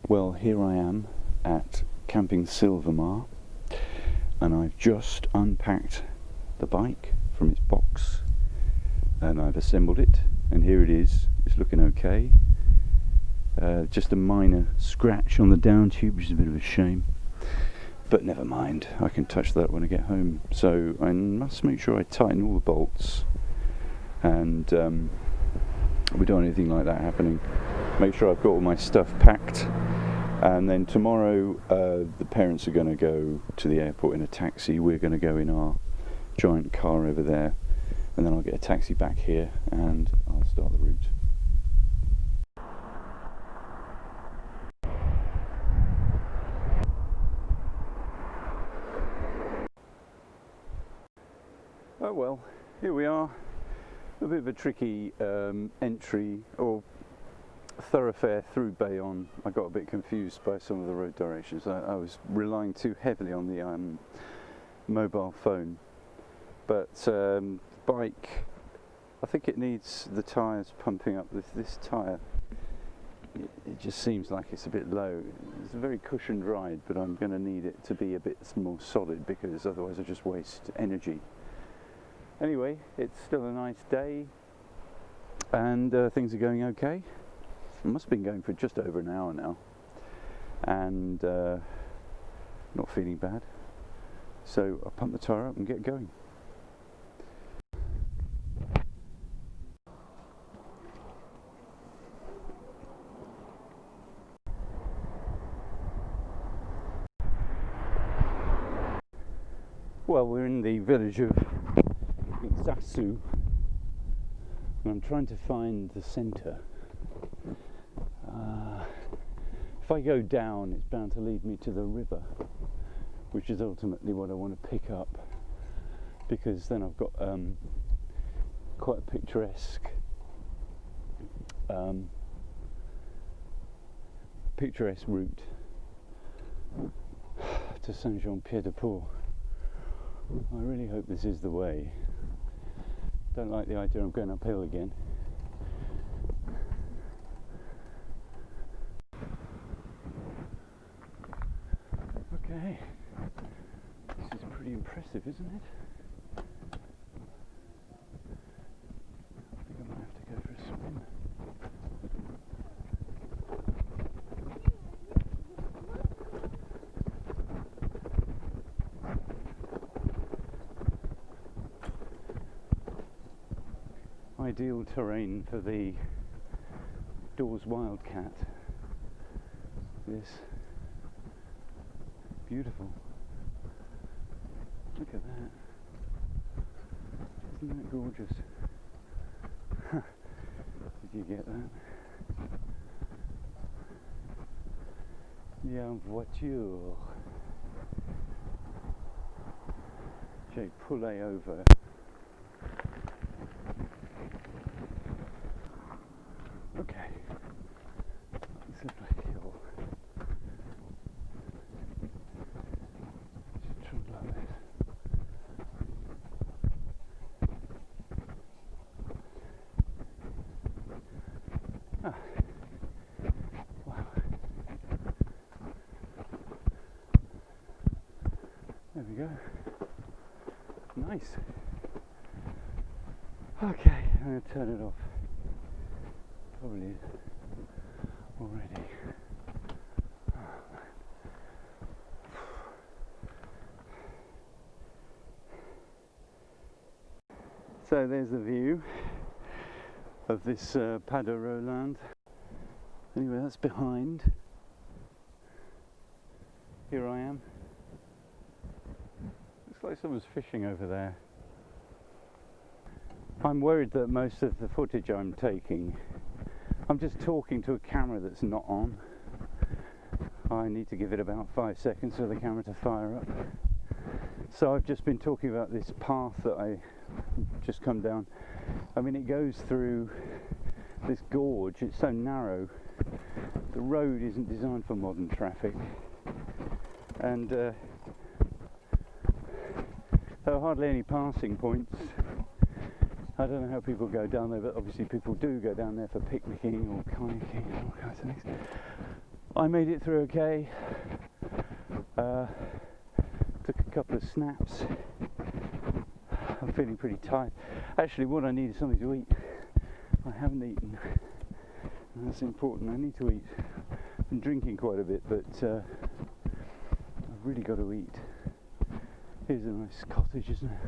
Well, here I am at Camping Silvermar, and I've just unpacked the bike from its box and I've assembled it, and here it is. It's looking okay. Just a minor scratch on the down tube, which is a bit of a shame, but never mind, I can touch that when I get home. So I must make sure I tighten all the bolts, and we don't want anything like that happening. Make sure I've got all my stuff packed, and then tomorrow the parents are going to go to the airport in a taxi. We're going to go in our giant car over there, and then I'll get a taxi back here and I'll start the route. Oh well, here we are. A bit of a tricky entry or thoroughfare through Bayonne. I got a bit confused by some of the road directions. I was relying too heavily on the mobile phone, but bike, I think it needs the tyres pumping up. This tyre, it just seems like it's a bit low. It's a very cushioned ride, but I'm going to need it to be a bit more solid, because otherwise I just waste energy. Anyway, it's still a nice day, and things are going okay. It must have been going for just over an hour now, and not feeling bad. So I'll pump the tyre up and get going. Well, we're in the village of Exassu, and I'm trying to find the centre. If I go down, it's bound to lead me to the river, which is ultimately what I want to pick up, because then I've got quite a picturesque route to Saint-Jean-Pied-de-Port. I really hope this is the way. Don't like the idea of going uphill again. Okay, this is pretty impressive, isn't it? I think I might have to go for a swim. Ideal terrain for the Dawes Wildcat. This beautiful. Look at that. Isn't that gorgeous? Did you get that? Il y a une voiture. J'ai pullé over. Okay. It's a hill. Ah. Wow. There we go. Nice. Okay, I'm going to turn it off. Probably already. Oh, so there's the view of this Pas de Roland. Anyway, that's behind. Here I am. Looks like someone's fishing over there. I'm worried that most of the footage I'm taking, I'm just talking to a camera that's not on. I need to give it about 5 seconds for the camera to fire up. So I've just been talking about this path that I just come down. I mean, it goes through this gorge. It's so narrow. The road isn't designed for modern traffic, and there are hardly any passing points. I don't know how people go down there, but obviously people do go down there for picnicking or kayaking and all kinds of things. I made it through okay. Took a couple of snaps. I'm feeling pretty tired. Actually, what I need is something to eat. I haven't eaten, and that's important. I need to eat. I've been drinking quite a bit, but I've really got to eat. Here's a nice cottage, isn't it?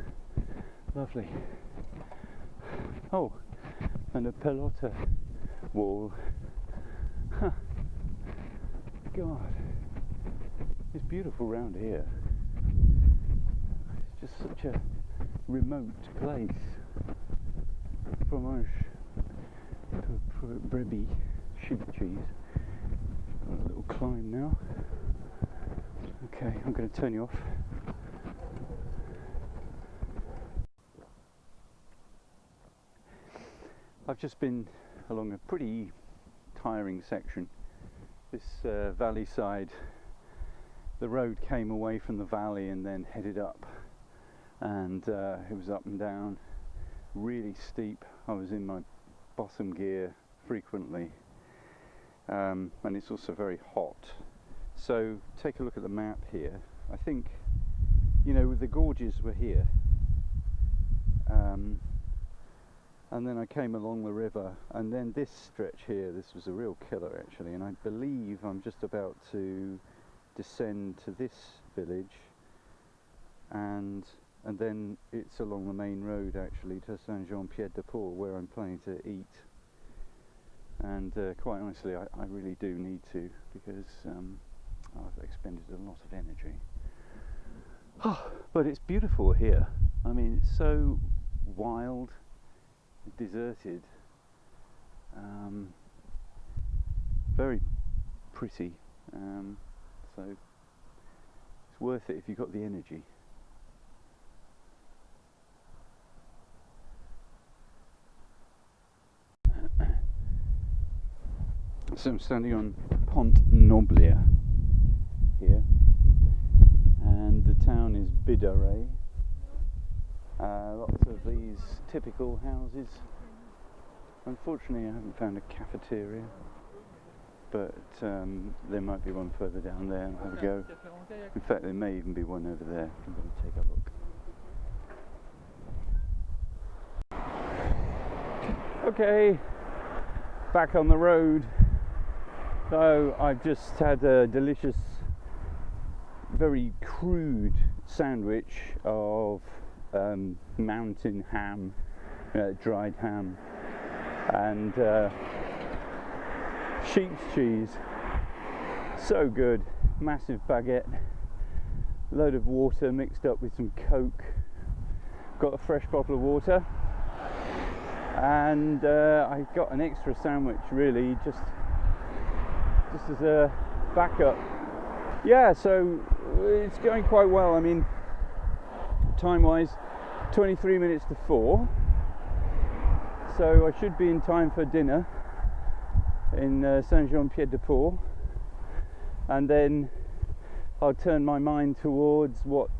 Lovely. Oh, and a pelota wall. Huh. God, it's beautiful round here. It's just such a remote place. Fromage brebis, sheep cheese. Got a little climb now. Okay, I'm going to turn you off. I've just been along a pretty tiring section. This valley side, the road came away from the valley and then headed up, and it was up and down, really steep. I was in my bottom gear frequently, and it's also very hot. So take a look at the map here. I think, you know, the gorges were here, and then I came along the river, and then this stretch here, this was a real killer actually, and I believe I'm just about to descend to this village, and then it's along the main road actually to Saint-Jean-Pied-de-Port, where I'm planning to eat. And quite honestly, I really do need to, because I've expended a lot of energy. Oh, but it's beautiful here. I mean, it's so wild, deserted, very pretty, so it's worth it if you've got the energy. So I'm standing on Pont Noblier here, and the town is Bidaret. Lots of these typical houses. Unfortunately, I haven't found a cafeteria, but there might be one further down there. I'll have a go. In fact, there may even be one over there. I'm going to take a look. Okay, back on the road. So I've just had a delicious, very crude sandwich of mountain ham, dried ham, and sheep's cheese. So good. Massive baguette, load of water mixed up with some Coke. Got a fresh bottle of water, and I got an extra sandwich really just as a backup. Yeah, so it's going quite well. I mean, time wise, 23 minutes to 4, so I should be in time for dinner in Saint-Jean-Pied-de-Port, and then I'll turn my mind towards what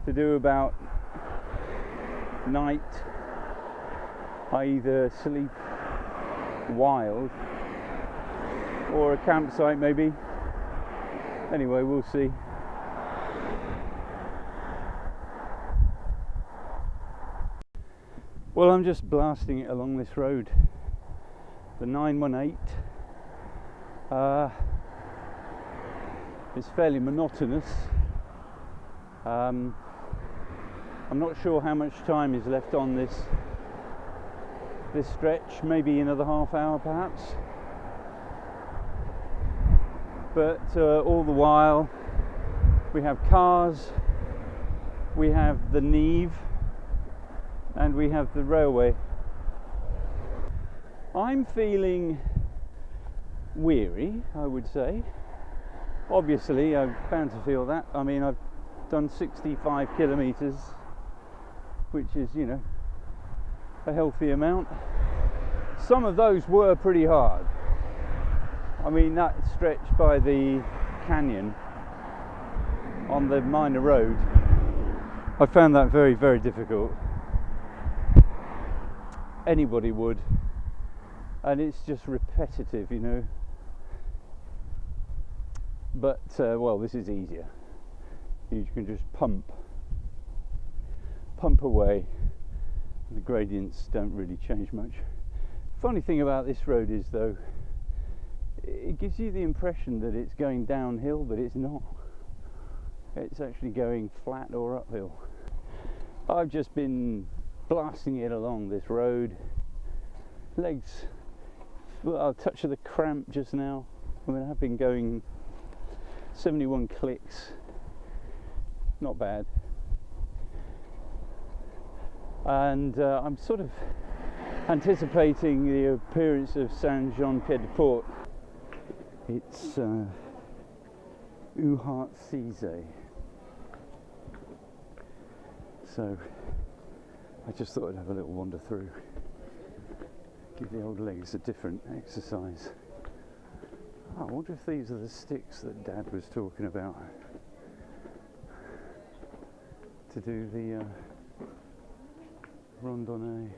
to do about night. I either sleep wild or a campsite maybe. Anyway, we'll see. Well, I'm just blasting it along this road, the 918. It's fairly monotonous. I'm not sure how much time is left on this stretch, maybe another half hour perhaps. But all the while we have cars, we have the Neve, and we have the railway. I'm feeling weary, I would say. Obviously, I'm bound to feel that. I mean, I've done 65 kilometres, which is, you know, a healthy amount. Some of those were pretty hard. I mean, that stretch by the canyon on the minor road, I found that very, very difficult. Anybody would. And it's just repetitive, you know. but well, this is easier. You can just pump away. The gradients don't really change much. Funny thing about this road is, though, it gives you the impression that it's going downhill, but it's not. It's actually going flat or uphill. I've just been blasting it along this road. Legs, well, a touch of the cramp just now. I mean, I've been going 71 clicks. Not bad. And I'm sort of anticipating the appearance of Saint-Jean-Pied-de-Port. It's Uhartszee. So I just thought I'd have a little wander through, give the old legs a different exercise. Oh, I wonder if these are the sticks that Dad was talking about to do the randonnée.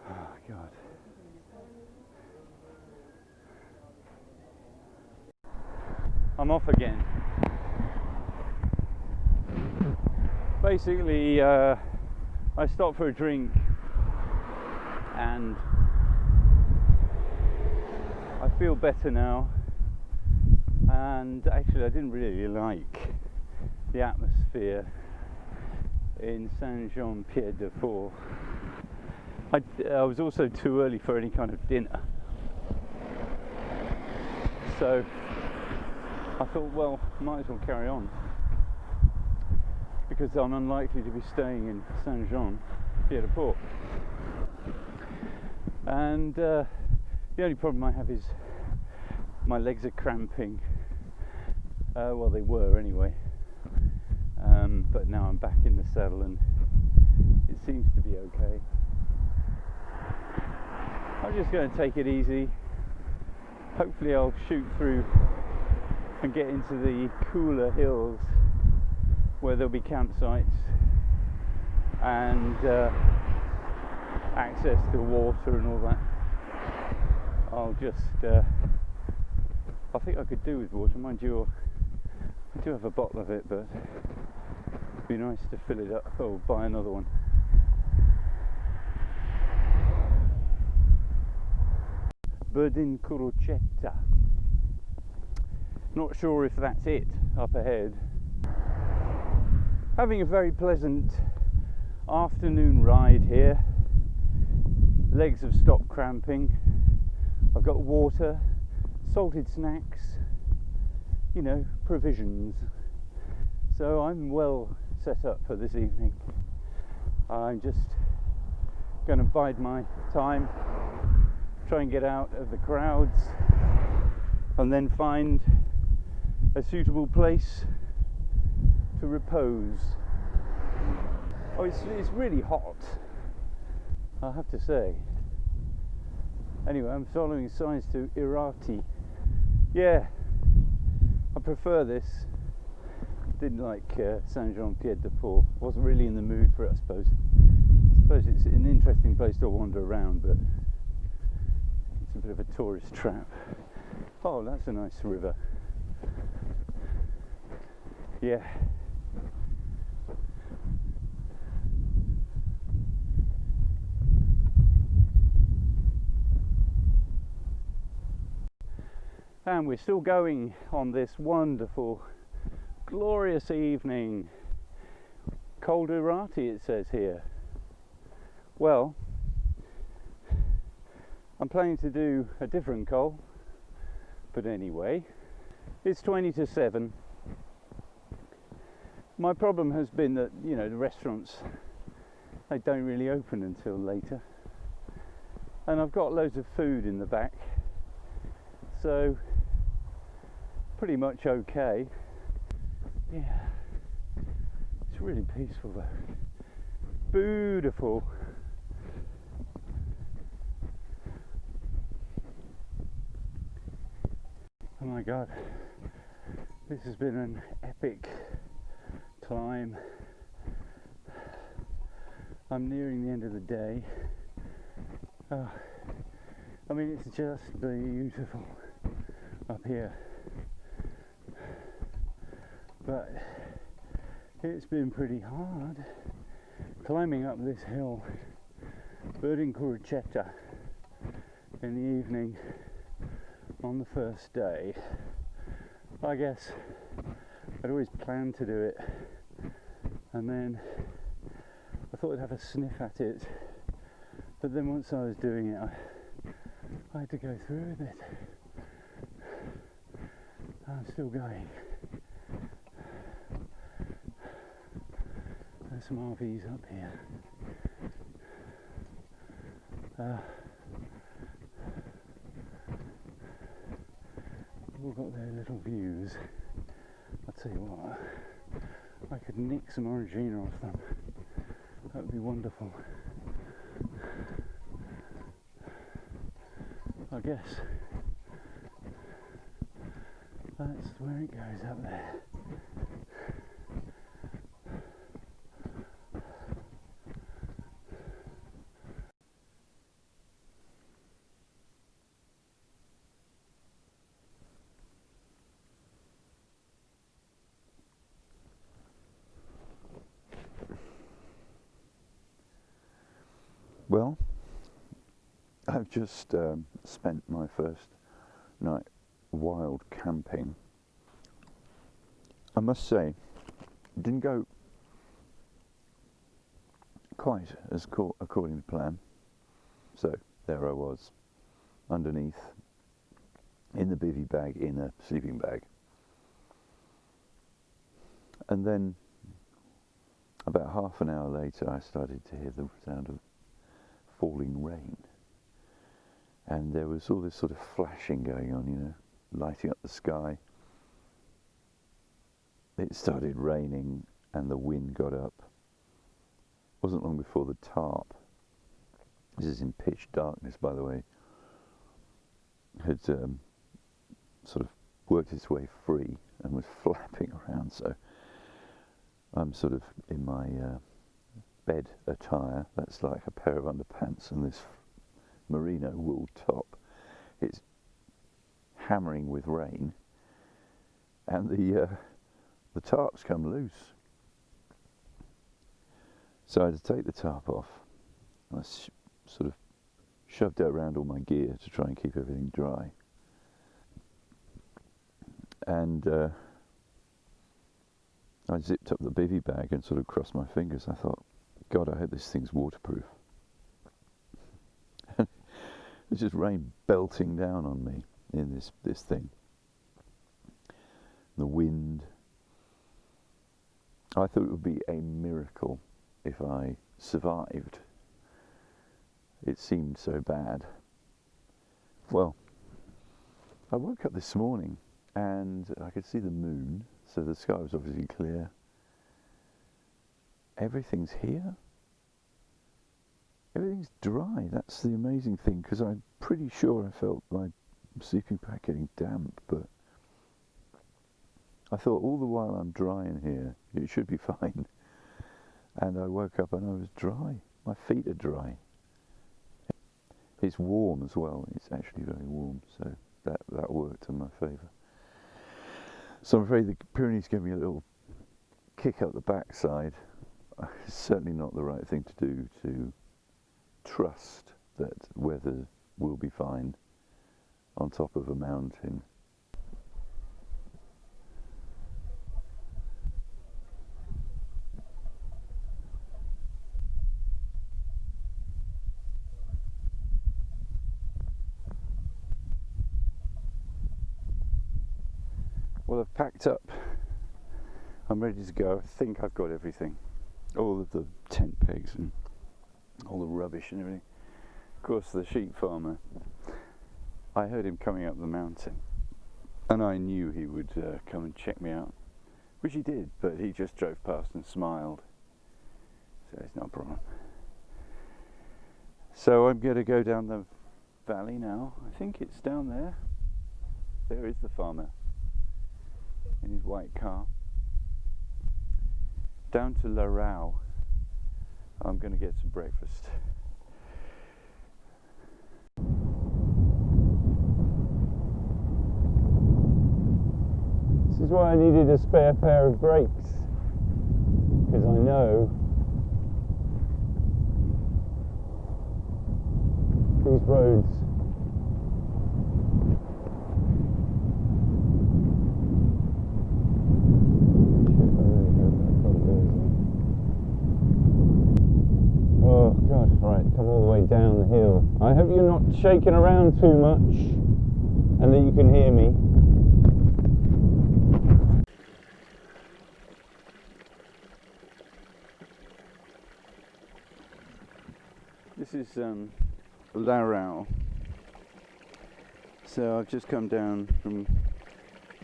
Oh God. I'm off again. Basically, I stopped for a drink and I feel better now, and actually I didn't really like the atmosphere in Saint-Jean-Pied-de-Port. I was also too early for any kind of dinner, so I thought, well, might as well carry on, because I'm unlikely to be staying in Saint-Jean-Pied-de-Port. And the only problem I have is my legs are cramping. Well, they were anyway, but now I'm back in the saddle and it seems to be okay. I'm just going to take it easy. Hopefully I'll shoot through and get into the cooler hills where there'll be campsites and access to water and all that. I'll just I think I could do with water, mind you. I do have a bottle of it, but it'd be nice to fill it up or buy another one. Berdin Crocetta. Not sure if that's it up ahead. Having a very pleasant afternoon ride here. Legs have stopped cramping. I've got water, salted snacks, you know, provisions. So I'm well set up for this evening. I'm just going to bide my time, try and get out of the crowds, and then find a suitable place to repose. Oh, it's really hot, I have to say. Anyway, I'm following signs to Irati. Yeah, I prefer this. Didn't like Saint-Jean-Pied-de-Port. Wasn't really in the mood for it, I suppose. I suppose it's an interesting place to wander around, but it's a bit of a tourist trap. Oh, that's a nice river. Yeah. And we're still going on this wonderful, glorious evening. Col d'Irati, it says here. Well, I'm planning to do a different col, but anyway, it's 20 to 7. My problem has been that, you know, the restaurants, they don't really open until later. And I've got loads of food in the back, so pretty much okay. Yeah, it's really peaceful though. Beautiful. Oh my God, this has been an epic climb. I'm nearing the end of the day. Oh, I mean, it's just beautiful. up here, but it's been pretty hard climbing up this hill, birding Curicetta in the evening on the first day. I guess I'd always planned to do it, and then I thought I'd have a sniff at it, but then once I was doing it, I had to go through with it. I'm still going. There's some RVs up here. All got their little views. I'll tell you what, I could nick some Orangina off them. That would be wonderful. I guess that's where it goes up there. Well, I've just spent my first night wild camping. I must say, it didn't go quite as according to plan. So there I was, underneath, in the bivvy bag, in a sleeping bag. And then, about half an hour later, I started to hear the sound of falling rain, and there was all this sort of flashing going on, you know, lighting up the sky. It started raining and the wind got up. Wasn't long before the tarp, this is in pitch darkness by the way, had sort of worked its way free and was flapping around. So I'm sort of in my bed attire, that's like a pair of underpants and this merino wool top. It's hammering with rain, and the tarp's come loose. So I had to take the tarp off. I sort of shoved it around all my gear to try and keep everything dry. And I zipped up the bivvy bag and sort of crossed my fingers. I thought, God, I hope this thing's waterproof. There's just rain belting down on me in this thing. The wind. I thought it would be a miracle if I survived. It seemed so bad. Well, I woke up this morning and I could see the moon, so the sky was obviously clear. Everything's here. Everything's dry. That's the amazing thing, because I'm pretty sure I felt my sleeping bag getting damp, but I thought all the while I'm dry in here, it should be fine. And I woke up and I was dry. My feet are dry. It's warm as well. It's actually very warm, so that worked in my favour. So I'm afraid the Pyrenees gave me a little kick up the backside. It's certainly not the right thing to do, to trust that weather will be fine on top of a mountain. Well, I've packed up. I'm ready to go. I think I've got everything. All of the tent pegs and all the rubbish and everything. Of course, the sheep farmer, I heard him coming up the mountain and I knew he would come and check me out, which he did, but he just drove past and smiled, so it's not a problem. So I'm going to go down the valley now. I think it's down there. There is the farmer in his white car. Down to La Rau. I'm going to get some breakfast. This is why I needed a spare pair of brakes, because I know these roads oh god, right, come all the way down the hill. I hope you're not shaking around too much and that you can hear me. This is Larau. So I've just come down from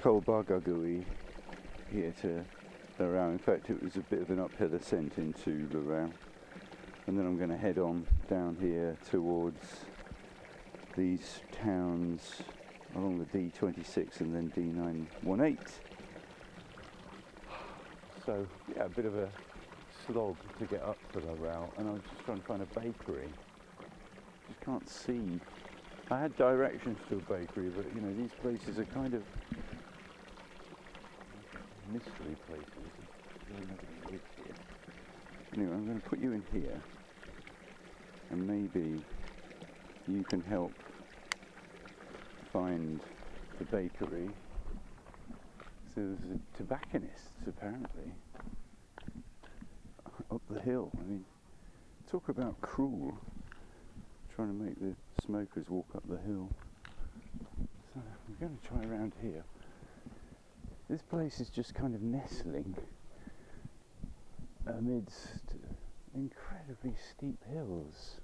Colbargagui here to Larau. In fact, it was a bit of an uphill ascent into Larau. And then I'm going to head on down here towards these towns along the D26 and then D918. So yeah, a bit of a slog to get up to Larau, and I was just trying to find a bakery. Just can't see. I had directions to a bakery, but you know, these places are kind of mystery places. Nobody lives here. Anyway, I'm going to put you in here, and maybe you can help find the bakery. So there's a tobacconist, apparently, up the hill. I mean, talk about cruel, trying to make the smokers walk up the hill. So we're going to try around here. This place is just kind of nestling amidst incredibly steep hills.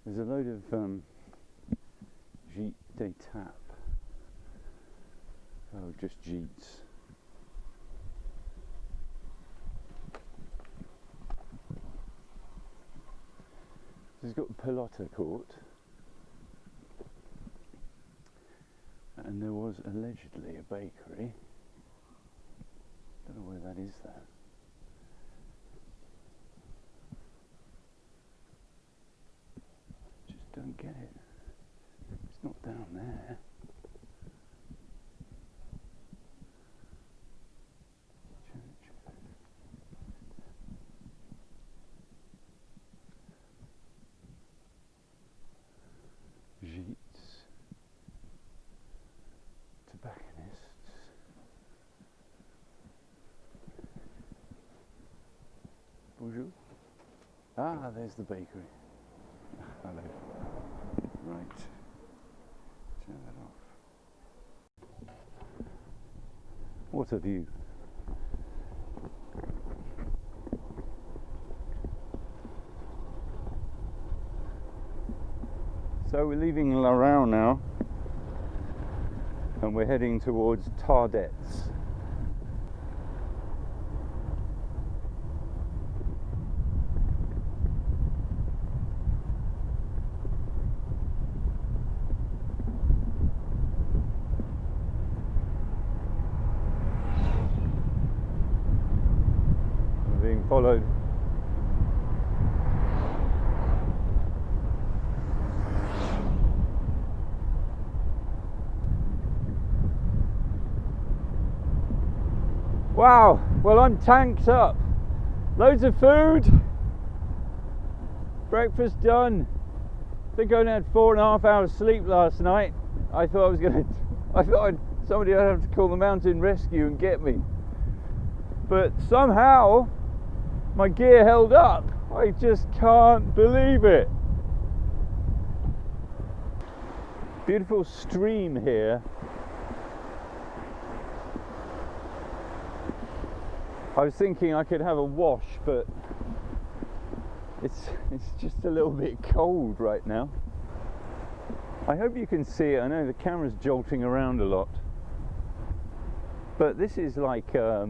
There's a load of gîtes d'étape. Oh, just gîtes. It's got Pelota Court, and there was allegedly a bakery. Don't know where that is though. Just don't get it. It's not down there. Gîtes, tobacconists. Bonjour. Ah, there's the bakery. Hello. Right. Turn that off. What a view. So we're leaving Larau now, and we're heading towards Tardets. We're being followed. Wow, well, I'm tanked up. Loads of food. Breakfast done. I think I only had 4.5 hours sleep last night. I thought somebody would have to call the mountain rescue and get me. But somehow my gear held up. I just can't believe it. Beautiful stream here. I was thinking I could have a wash, but it's just a little bit cold right now. I hope you can see it. I know the camera's jolting around a lot, but this is like I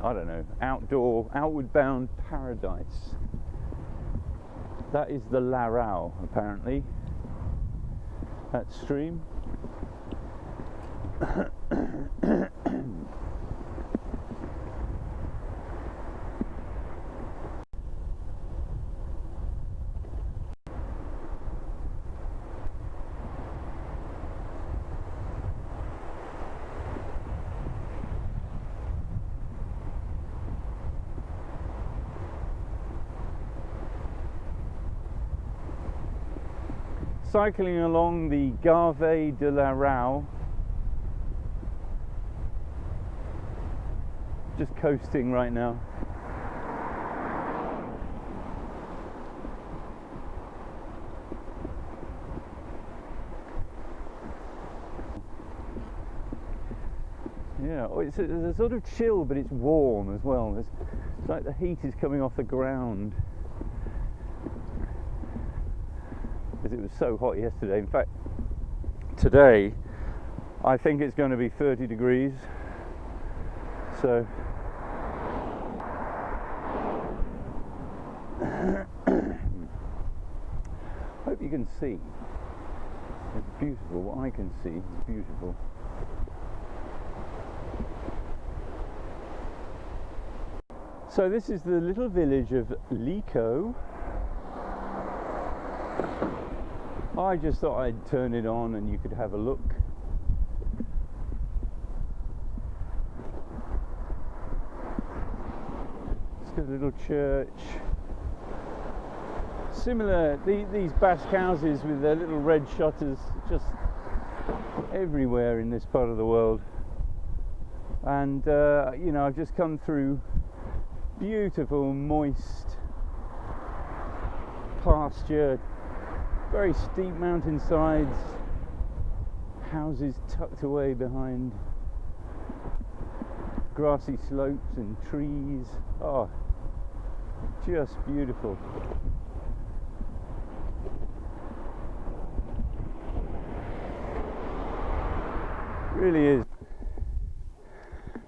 don't know, outward bound paradise. That is the Larau, apparently, that stream. cycling along the Gave de la Rau, just coasting right now. Yeah, it's a sort of chill, but it's warm as well. It's like the heat is coming off the ground. Because it was so hot yesterday. In fact, today I think it's going to be 30 degrees. So hope you can see. It's beautiful. What I can see is beautiful. So this is the little village of Lico. I just thought I'd turn it on and you could have a look. It's got a little church. Similar, these Basque houses with their little red shutters, just everywhere in this part of the world. And you know, I've just come through beautiful, moist pasture, very steep mountainsides, houses tucked away behind grassy slopes and trees. Oh, just beautiful. Really is.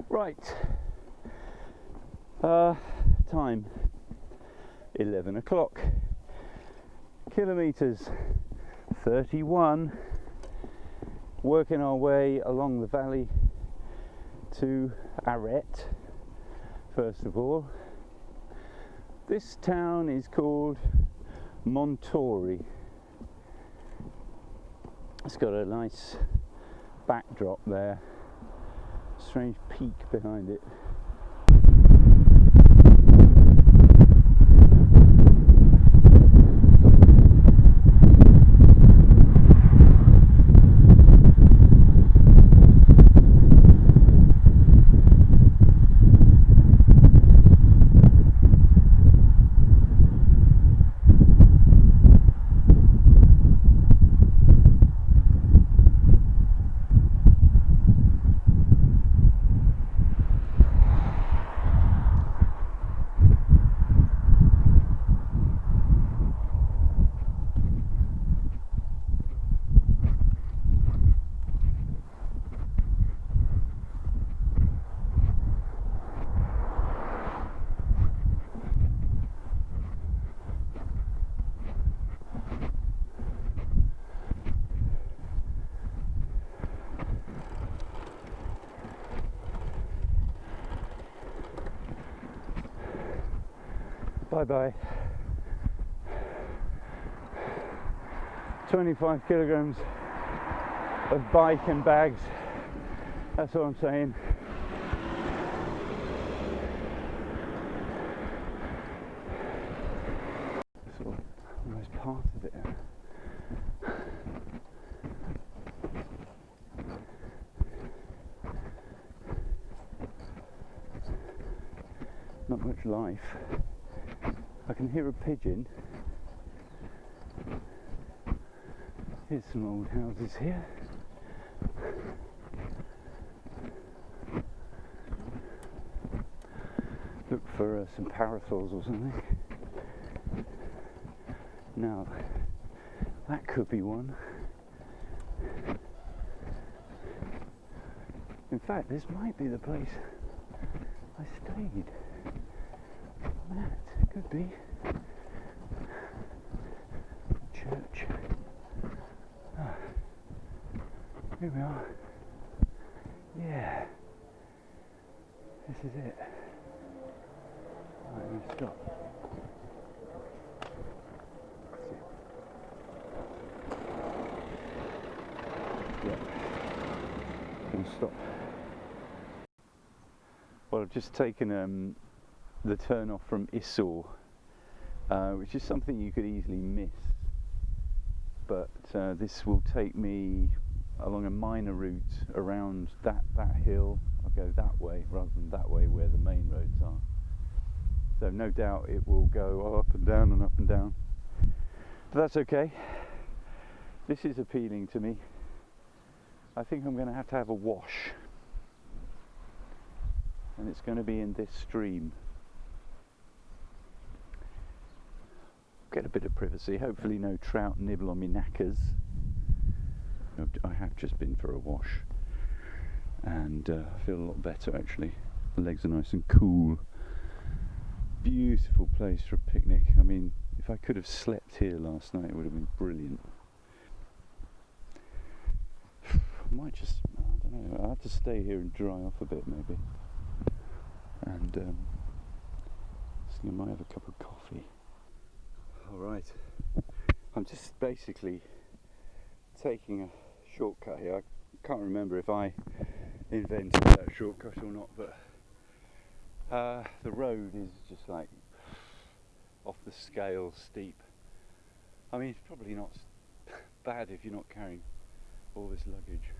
Right. Time 11 o'clock. Kilometers 31. Working our way along the valley to Arret. First of all, this town is called Montori. It's got a nice backdrop there, strange peak behind it. Bye-bye. 25 kilograms of bike and bags. That's what I'm saying. Sort of almost part of it. Not much life. I can hear a pigeon. Here's some old houses here. Look for some parasols or something. Now, that could be one. In fact, this might be the place I stayed. That could be church. Ah, here we are. Yeah, this is it. Right, I'm gonna stop. Yeah, I'm gonna stop. Well, I've just taken the turn off from Eastward, which is something you could easily miss. but this will take me along a minor route around that hill. I'll go that way rather than that way where the main roads are. So no doubt it will go up and down and up and down. But that's okay. This is appealing to me. I think I'm going to have a wash. And it's going to be in this stream. Get a bit of privacy, hopefully no trout nibble on me knackers. I have just been for a wash and I feel a lot better actually. The legs are nice and cool. Beautiful place for a picnic. I mean, if I could have slept here last night it would have been brilliant. I might just, I don't know, I'll have to stay here and dry off a bit maybe. And I might have a cup of coffee. Alright, I'm just basically taking a shortcut here. I can't remember if I invented that shortcut or not, but the road is just like off the scale steep. I mean, it's probably not bad if you're not carrying all this luggage,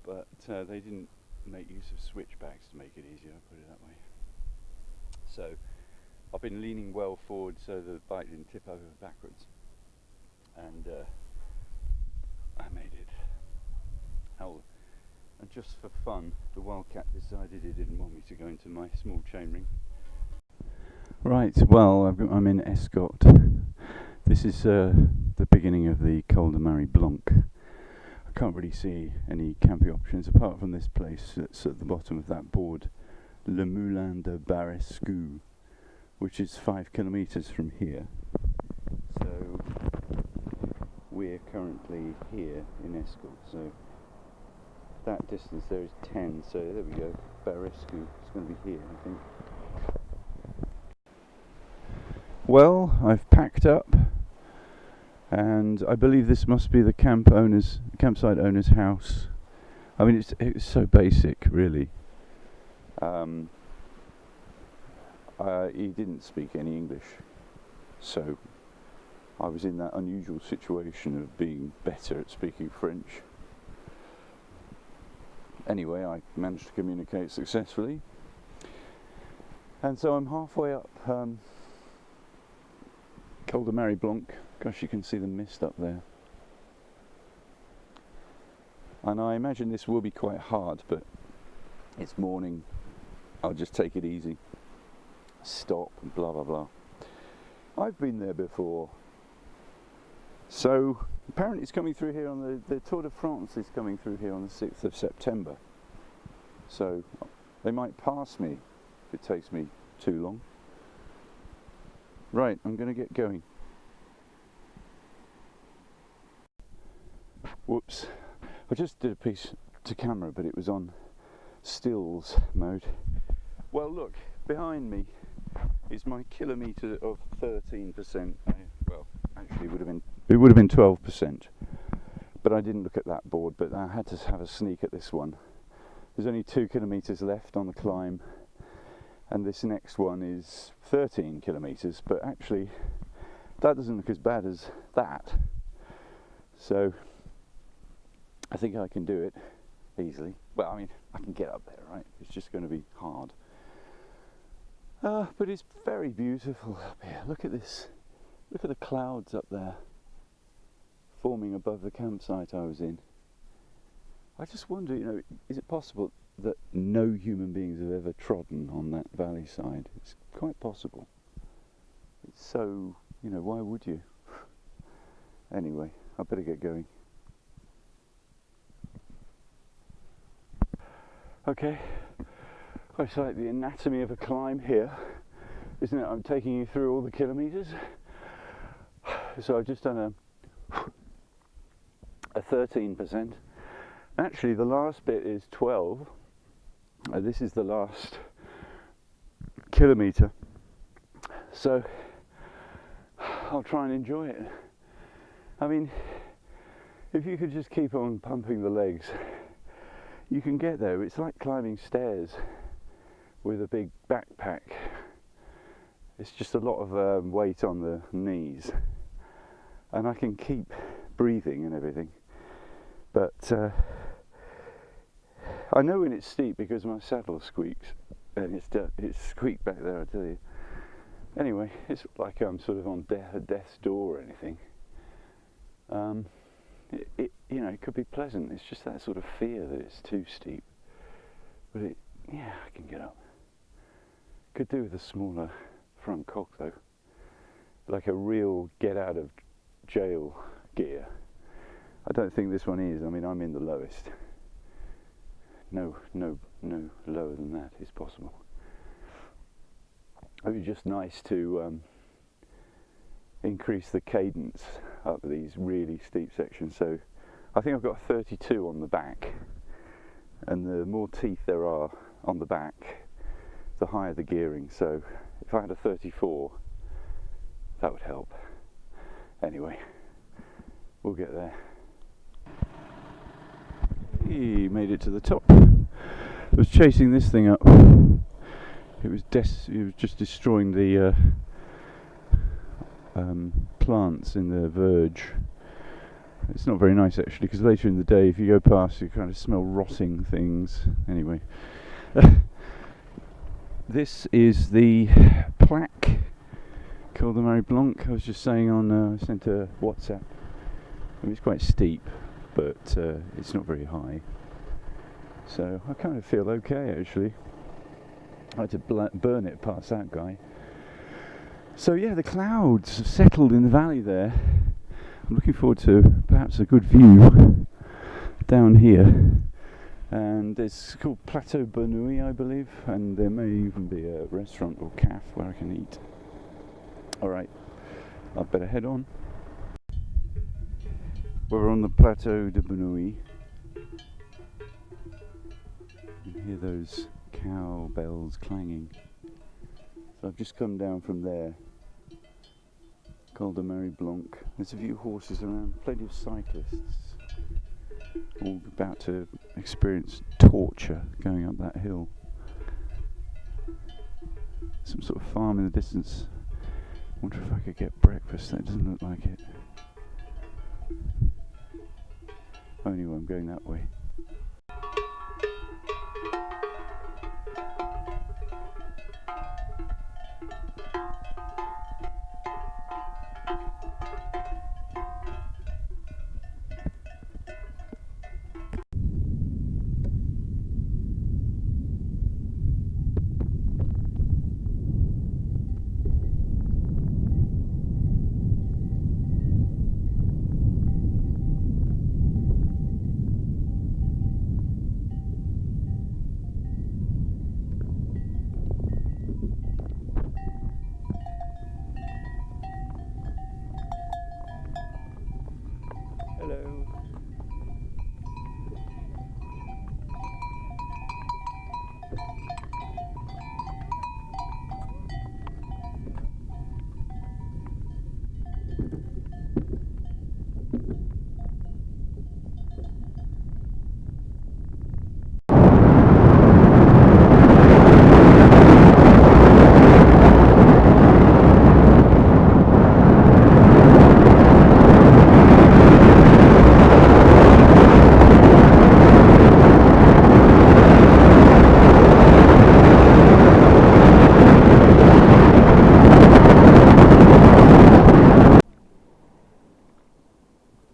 but they didn't make use of switchbacks to make it easier, I'll put it that way. So I've been leaning well forward so the bike didn't tip over backwards, and I made it. Oh, and just for fun, the Wildcat decided he didn't want me to go into my small chainring. Right, well, I'm in Escott. This is the beginning of the Col de Marie Blanc. I can't really see any camping options apart from this place that's at the bottom of that board, Le Moulin de Barescu, which is 5 kilometres from here. So we're currently here in Escott, so that distance there is 10, so there we go, Barescu, it's going to be here I think. Well, I've packed up and I believe this must be the campsite owner's house. I mean it's so basic really. He didn't speak any English, so I was in that unusual situation of being better at speaking French. Anyway, I managed to communicate successfully, and so I'm halfway up Col de Marie Blanc. Gosh, you can see the mist up there. And I imagine this will be quite hard, but it's morning, I'll just take it easy. Stop and blah blah blah. I've been there before. So apparently it's coming through here on the Tour de France is coming through here on the 6th of September. So they might pass me if it takes me too long. Right, I'm going to get going. Whoops. I just did a piece to camera, but it was on stills mode. Well, look, behind me is my kilometre of 13%. Well, actually, it would have been 12%, but I didn't look at that board. But I had to have a sneak at this one. There's only 2 kilometres left on the climb, and this next one is 13 kilometres. But actually, that doesn't look as bad as that. So I think I can do it easily. Well, I mean, I can get up there, right? It's just going to be hard. But it's very beautiful up here. Look at this. Look at the clouds up there forming above the campsite I was in. I just wonder, you know, is it possible that no human beings have ever trodden on that valley side? It's quite possible. It's so, you know, why would you? Anyway, I better get going. Okay, it's like the anatomy of a climb here, isn't it? I'm taking you through all the kilometres. So I've just done a 13%. Actually, the last bit is 12. This is the last kilometre. So I'll try and enjoy it. I mean, if you could just keep on pumping the legs, you can get there. It's like climbing stairs with a big backpack. It's just a lot of weight on the knees, and I can keep breathing and everything. But I know when it's steep because my saddle squeaks, and it's squeaked back there, I tell you. Anyway, it's like I'm sort of on death's door or anything. You know, it could be pleasant. It's just that sort of fear that it's too steep. But yeah, I can get up. Could do with a smaller front cock though, like a real get out of jail gear. I don't think this one is. I mean, I'm in the lowest. No lower than that is possible. It would be just nice to increase the cadence up these really steep sections. So I think I've got 32 on the back, and the more teeth there are on the back, the higher the gearing. So if I had a 34, that would help. Anyway, we'll get there. He made it to the top. I was chasing this thing up. It was just destroying the plants in the verge. It's not very nice actually, because later in the day if you go past you kind of smell rotting things. Anyway, this is the plaque Col de Marie Blanc. I was just saying on, I sent a WhatsApp. I mean, it's quite steep, but it's not very high. So I kind of feel okay actually. I had to burn it past that guy. So yeah, the clouds have settled in the valley there. I'm looking forward to perhaps a good view down here. And it's called Plateau Bernouilli, I believe, and there may even be a restaurant or cafe where I can eat. Alright, I'd better head on. We're on the Plateau de Bernouilli. You can hear those cow bells clanging. So I've just come down from there. Col de Marie Blanc. There's a few horses around, plenty of cyclists, all about to experience torture going up that hill. Some sort of farm in the distance. Wonder if I could get breakfast. That doesn't look like it. Oh, anyway, I'm going that way. Hello.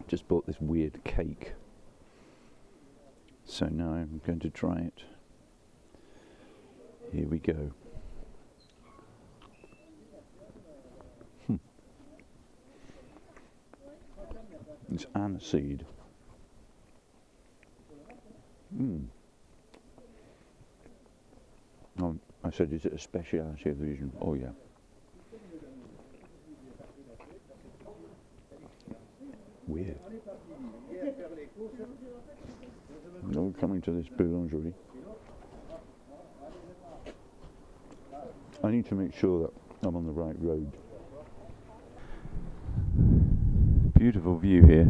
Just bought this weird cake, so now I'm going to try it. Here we go. It's aniseed. Oh, I said, is it a speciality of the region? Oh yeah. Weird. No, we're coming to this boulangerie. I need to make sure that I'm on the right road. Beautiful view here.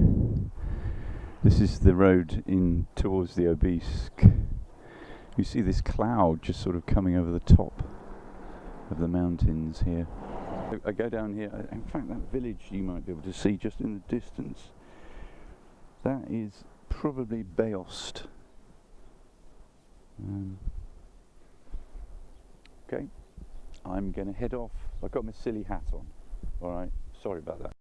This is the road in towards the Obisque. You see this cloud just sort of coming over the top of the mountains here. I go down here. In fact, that village you might be able to see just in the distance That is probably Bayost. Okay, I'm going to head off. I've got my silly hat on. Alright, sorry about that.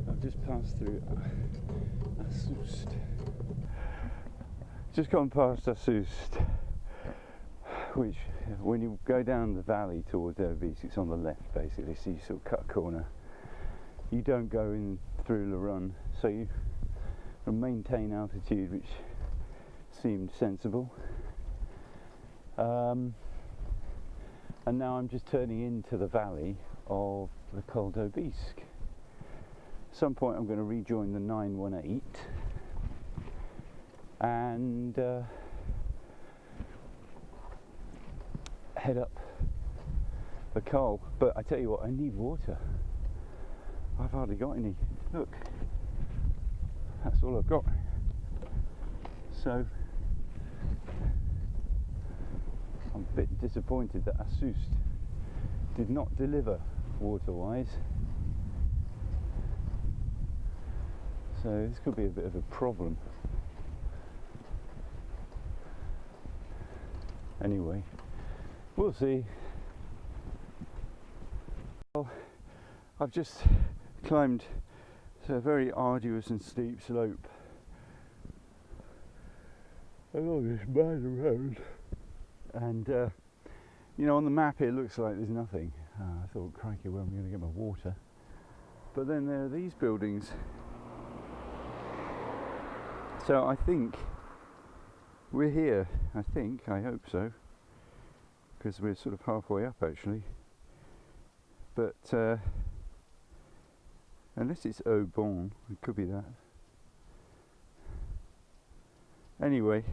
I've just passed through Assoust. Just gone past Assoust, which when you go down the valley towards Erbis, it's on the left basically, so you sort of cut a corner. You don't go in through Le Run, so you maintain altitude, which seemed sensible. And now I'm just turning into the valley of the Col d'Aubisque. At some point I'm going to rejoin the 918 and head up the Col. But I tell you what, I need water. I've hardly got any. Look, that's all I've got. So I'm a bit disappointed that Assoust did not deliver water-wise. So this could be a bit of a problem. Anyway, we'll see. Well, I've just climbed a very arduous and steep slope along this minor road, and you know, on the map it looks like there's nothing. I thought, crikey, where am I going to get my water? But then there are these buildings. So I think we're here. I hope so, because we're sort of halfway up actually. But unless it's Aubon, it could be that. Anyway,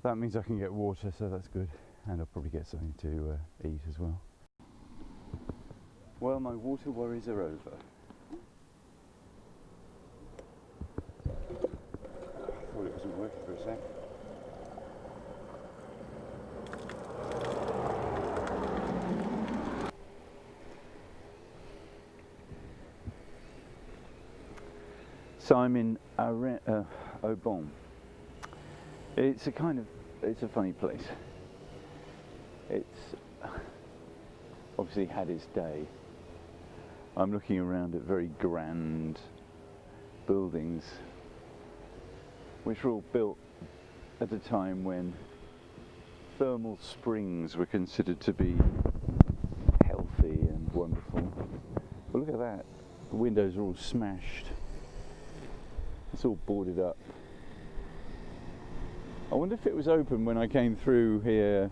that means I can get water, so that's good, and I'll probably get something to eat as well. Well, my water worries are over. I thought it wasn't working for a sec. So I'm in Aubon. It's a funny place. It's obviously had its day. I'm looking around at very grand buildings which were all built at a time when thermal springs were considered to be healthy and wonderful. But look at that, the windows are all smashed. It's all boarded up. I wonder if it was open when I came through here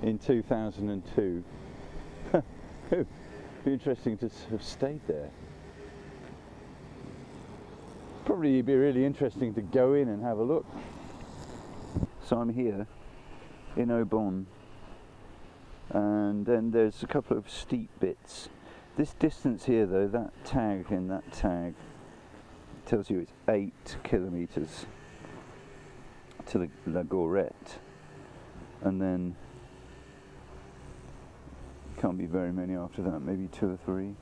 in 2002. It'd be interesting to have stayed there. Probably be really interesting to go in and have a look. So I'm here in Aubon, and then there's a couple of steep bits. This distance here though, that tag and that tag tells you it's 8 kilometres to the La Gorette, and then can't be very many after that, maybe 2 or 3.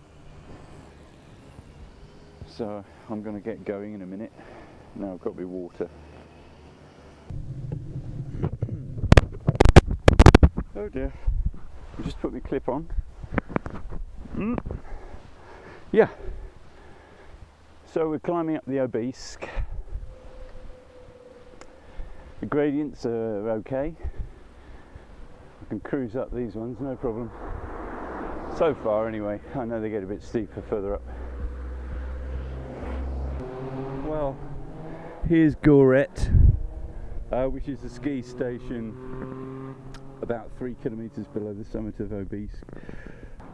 So I'm going to get going in a minute. Now I've got my water. Oh dear, I just put my clip on. Yeah, so we're climbing up the Aubisque. The gradients are okay. I can cruise up these ones, no problem. So far anyway. I know they get a bit steeper further up. Well, here's Gorette, which is a ski station about 3 kilometres below the summit of Aubisque.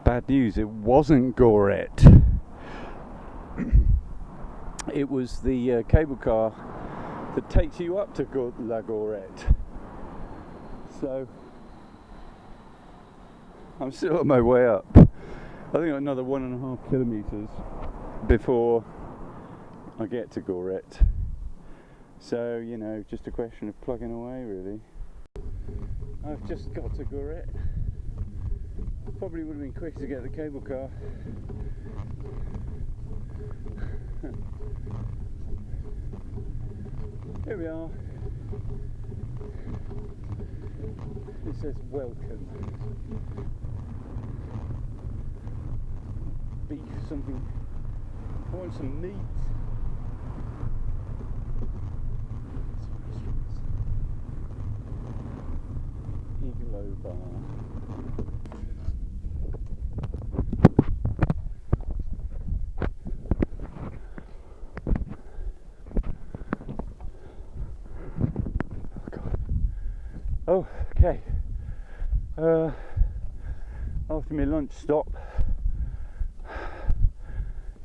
Bad news, it wasn't Gorette. It was the cable car that takes you up to La Gorette. So I'm still on my way up. I think another 1.5 kilometres before I get to Gorette. So, you know, just a question of plugging away really. I've just got to Gorette. Probably would have been quicker to get the cable car. Here we are. It says welcome. Beef, something. I want some meat. Igloo bar. Oh, okay. After my lunch stop,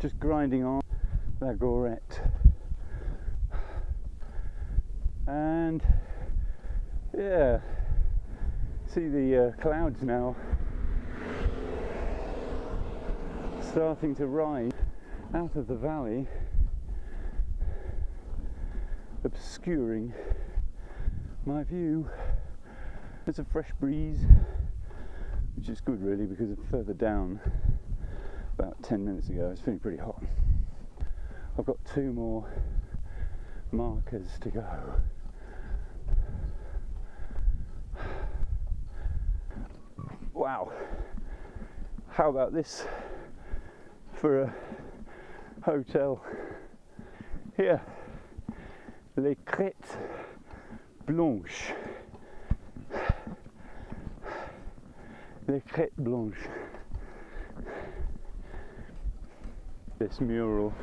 just grinding on La Gorette, and yeah, see the clouds now starting to rise out of the valley, obscuring my view. There's a fresh breeze, which is good really, because further down, about 10 minutes ago, I was feeling pretty hot. I've got 2 more markers to go. Wow, how about this for a hotel? Here, Les Crêtes Blanches. Les Crêtes Blanches. This mural.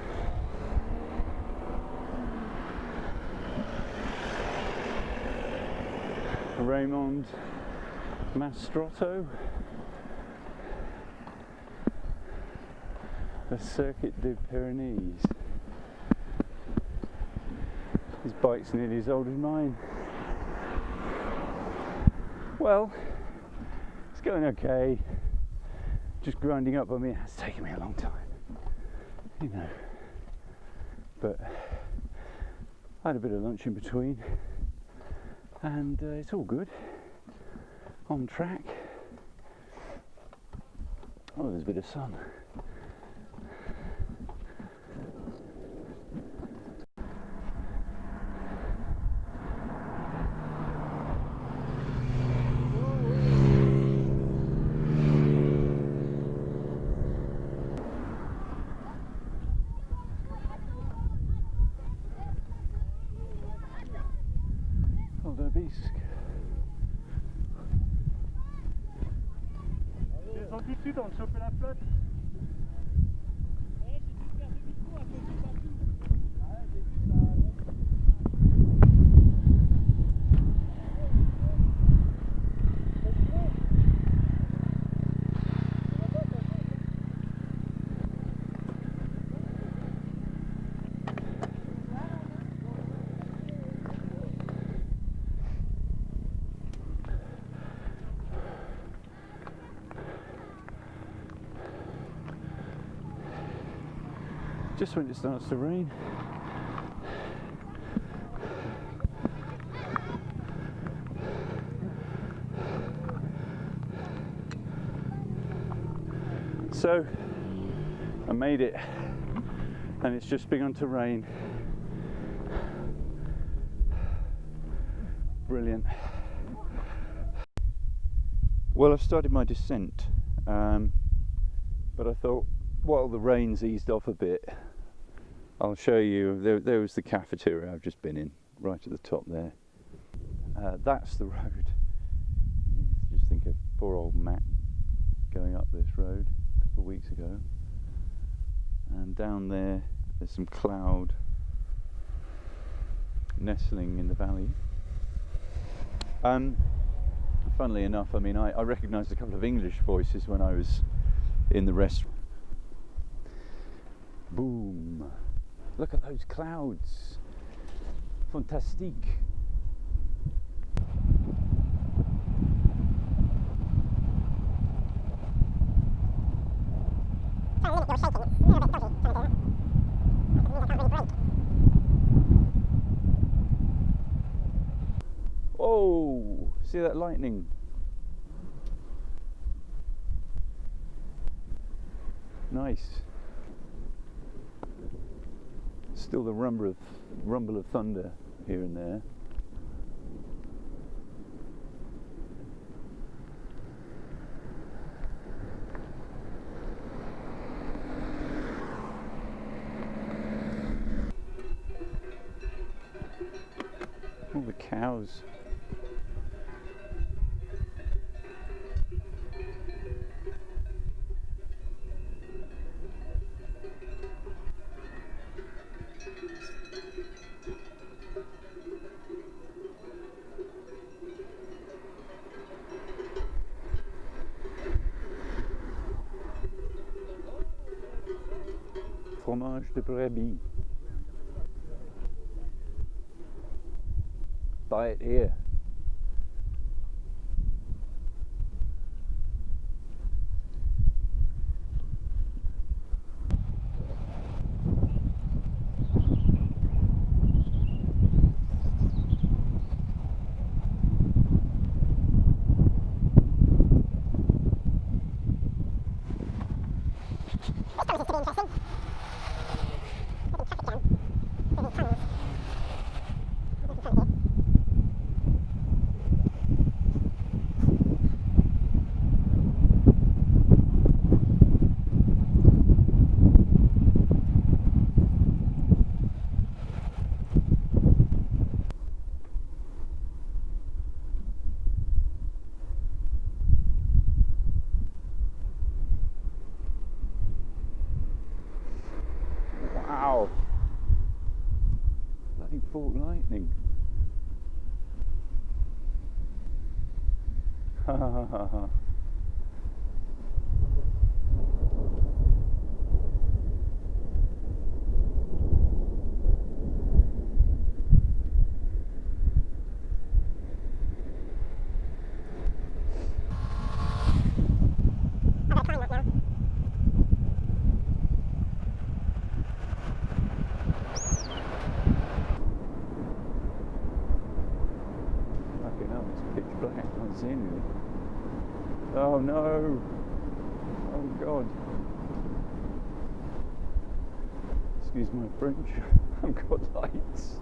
Raymond Mastrotto. The Circuit des Pyrenees. His bike's nearly as old as mine. Well, it's going okay. Just grinding up. I mean, it's taken me a long time, you know. But I had a bit of lunch in between, and it's all good. On track. Oh, there's a bit of sun. Descends tout de suite, on te chope la flotte. Ouais, j'ai dû faire demi-tour à cause du partout. Ouais, j'ai vu ça. Just when it starts to rain. So I made it, and it's just begun to rain. Brilliant. Well, I've started my descent, but I thought, while the rain's eased off a bit, I'll show you. There was the cafeteria I've just been in, right at the top there. That's the road. Just think of poor old Matt going up this road a couple of weeks ago. And down there's some cloud nestling in the valley. Funnily enough, I mean, I recognised a couple of English voices when I was in the restaurant. Boom! Look at those clouds! Fantastique! Oh! See that lightning? nice. Still the rumble of thunder here and there. All the cows. Fromage de brebis. Buy it here. Wow! Bloody fork lightning. Ha ha ha ha. Oh no! Oh God! Excuse my French. I've got lights.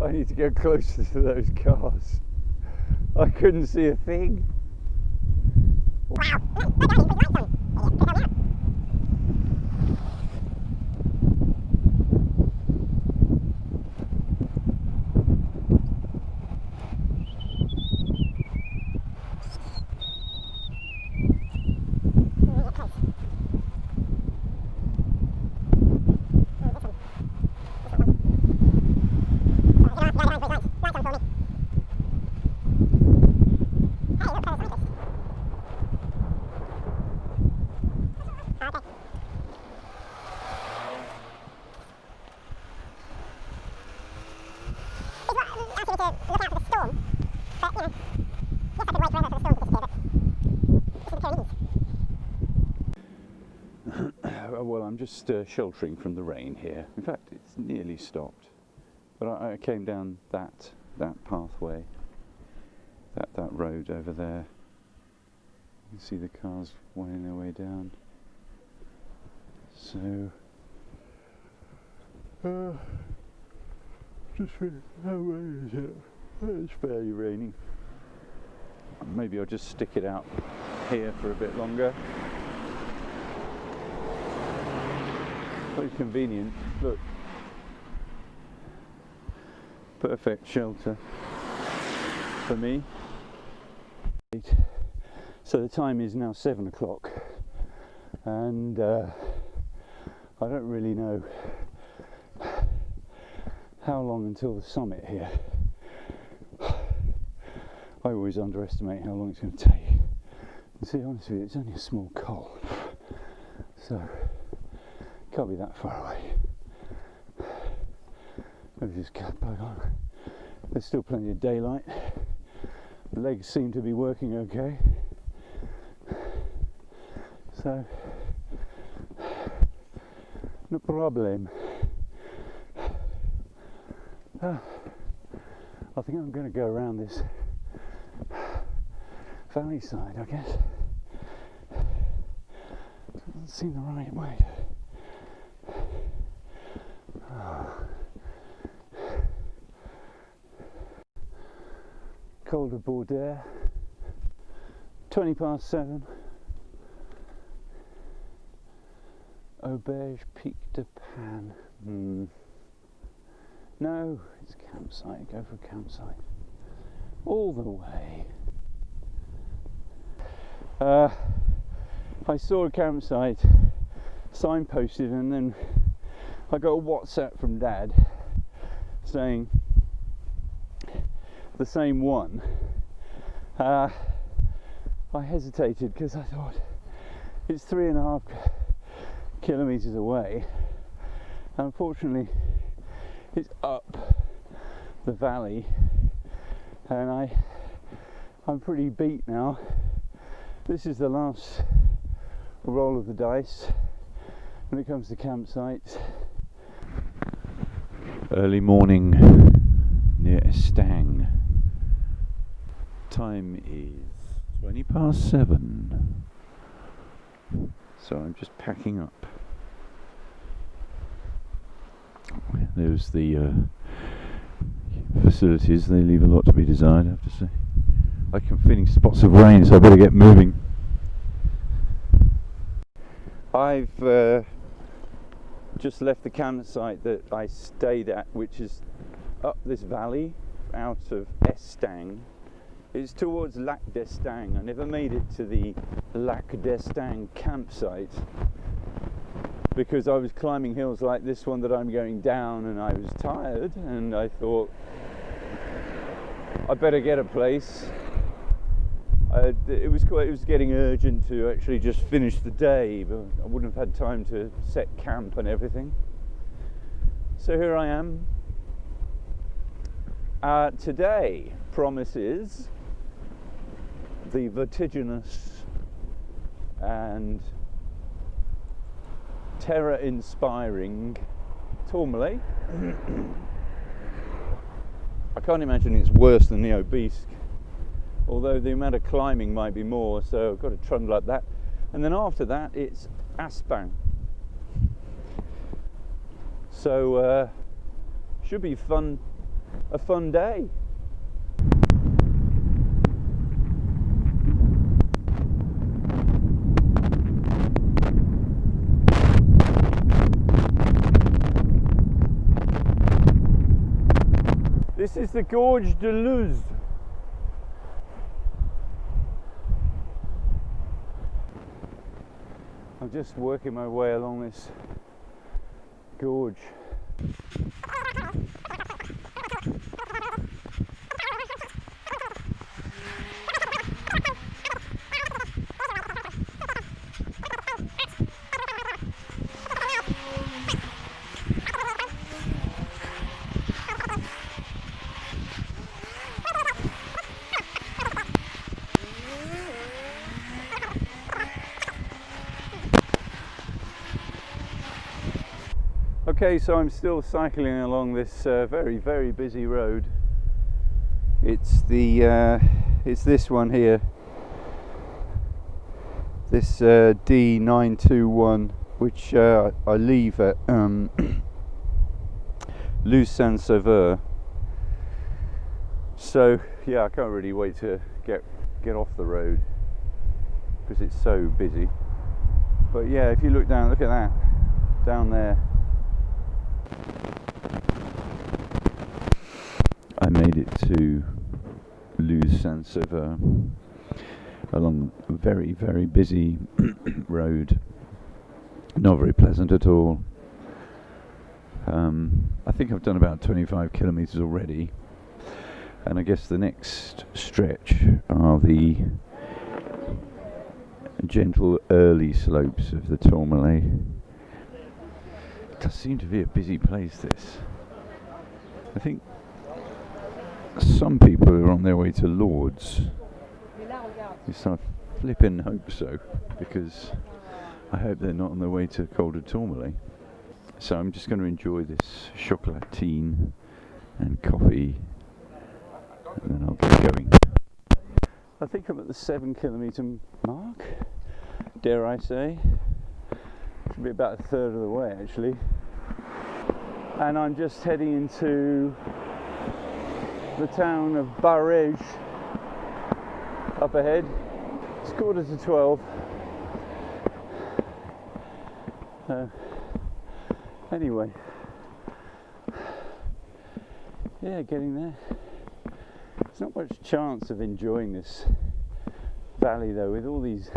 I need to get closer to those cars. I couldn't see a thing. Well, I'm just sheltering from the rain here. In fact, it's nearly stopped. But I came down that pathway, that road over there. You can see the cars winding their way down. So, just how rain is it? It's fairly raining. Maybe I'll just stick it out here for a bit longer. Quite convenient. Look, perfect shelter for me. So the time is now 7 o'clock, and I don't really know how long until the summit here. I always underestimate how long it's going to take. And to be honest with you, it's only a small col, so can't be that far away. Let me just cut back on. There's still plenty of daylight. The legs seem to be working okay. So, no problem. I think I'm going to go around this valley side, I guess. Doesn't seem the right way. Col de Bordeaux, 7:20. Auberge Pic de Pan. No, it's a campsite. Go for a campsite. All the way. I saw a campsite signposted, and then I got a WhatsApp from Dad saying the same one. I hesitated because I thought it's 3.5 kilometres away. Unfortunately, it's up the valley, and I'm pretty beat now. This is the last roll of the dice when it comes to campsites. Early morning near Estang. Time is 7:20. So I'm just packing up. There's the facilities. They leave a lot to be desired, I have to say. I'm feeling spots of rain, so I better get moving. I've just left the campsite that I stayed at, which is up this valley out of Estang. It's towards Lac d'Estang. I never made it to the Lac d'Estang campsite because I was climbing hills like this one that I'm going down, and I was tired, and I thought I better get a place. It was getting urgent to actually just finish the day, but I wouldn't have had time to set camp and everything. So here I am. Today promises the vertiginous and terror-inspiring Tourmalet. I can't imagine it's worse than the Obisque, although the amount of climbing might be more, so I've got to trundle up that. And then after that it's Aspin. So should be a fun day. This is the Gorge de Luz. I'm just working my way along this gorge. Okay, so I'm still cycling along this very, very busy road. It's this one here, this D921, which I leave at Luz Saint-Sauveur. So yeah, I can't really wait to get off the road because it's so busy. But yeah, if you look down, look at that down there. I made it to Luz Saint-Sauveur along a very, very busy road. Not very pleasant at all. I think I've done about 25 kilometres already, and I guess the next stretch are the gentle early slopes of the Tourmalet. It does seem to be a busy place, this. I think some people are on their way to Lourdes. Yes, I flipping hope so, because I hope they're not on their way to Col de Tourmalet. So I'm just going to enjoy this chocolatine and coffee, and then I'll get going. I think I'm at the 7 kilometre mark, dare I say. Should be about a third of the way actually. And I'm just heading into the town of Barège up ahead. It's 11:45. Anyway, yeah, getting there. There's not much chance of enjoying this valley though, with all these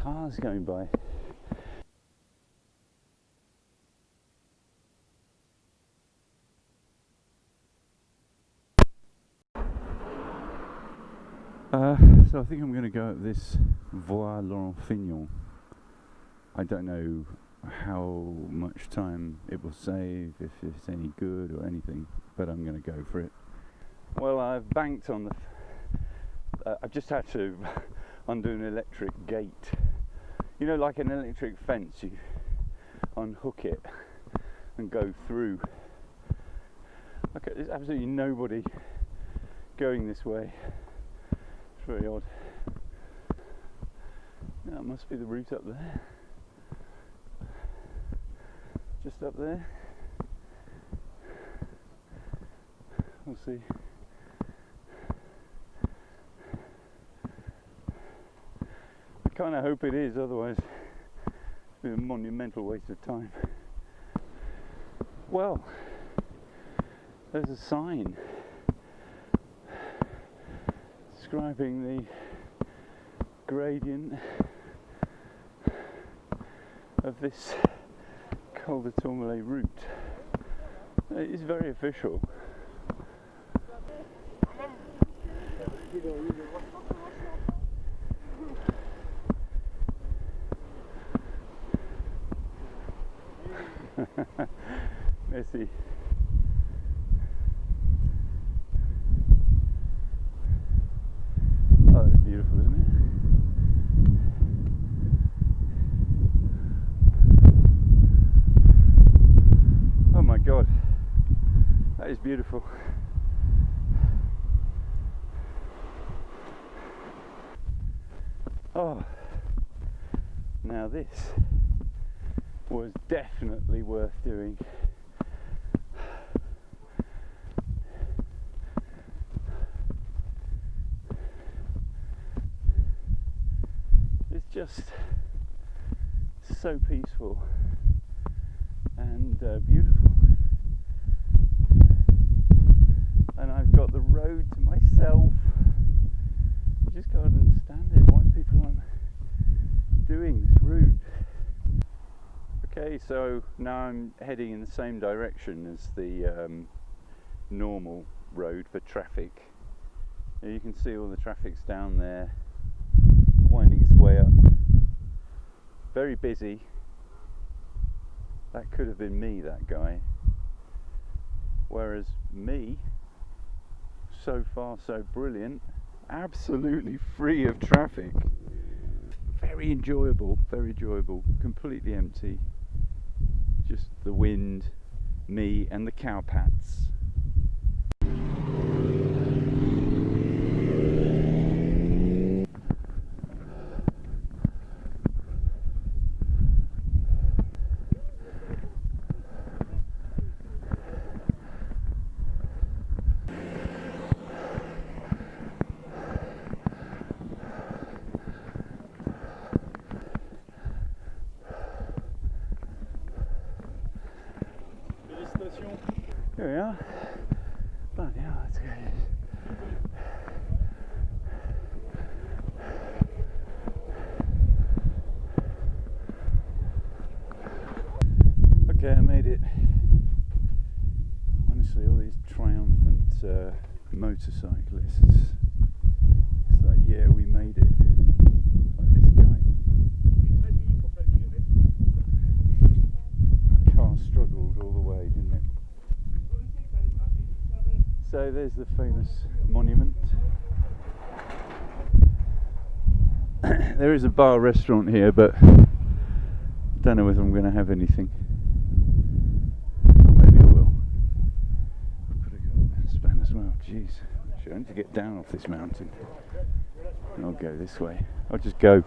cars going by. So I think I'm going to go up this Voie l'Enfignon. I don't know how much time it will save, if it's any good or anything, but I'm going to go for it. Well, I've banked on the... I've just had to undo an electric gate. You know, like an electric fence, you unhook it and go through. Okay, there's absolutely nobody going this way. Very odd. That must be the route up there. Just up there. We'll see. I kind of hope it is, otherwise it's been a monumental waste of time. Well, there's a sign describing the gradient of this Col de Tourmalet route. It is very official. Merci. Oh, that's beautiful, isn't it? Oh my God, that is beautiful. Oh, now this was definitely worth doing. It's just so peaceful and beautiful, and I've got the road to myself. I just can't understand it, why people aren't doing this route. Okay, so now I'm heading in the same direction as the normal road for traffic. Now you can see all the traffic's down there, winding its way up. Very busy. That could have been me, that guy. Whereas me, so far so brilliant, absolutely free of traffic. Very enjoyable, completely empty. Just the wind, me and the cowpats. Here we are. Bloody hell, that's good. Okay, I made it. Honestly, all these triumphant motorcyclists, it's like, yeah, we made it. Like this guy. Car struggled all the way, didn't it? So there's the famous monument. There is a bar restaurant here, but I don't know whether I'm going to have anything. Or maybe I will. I've got to go up and span as well. Jeez, I need to get down off this mountain. I'll go this way. I'll just go.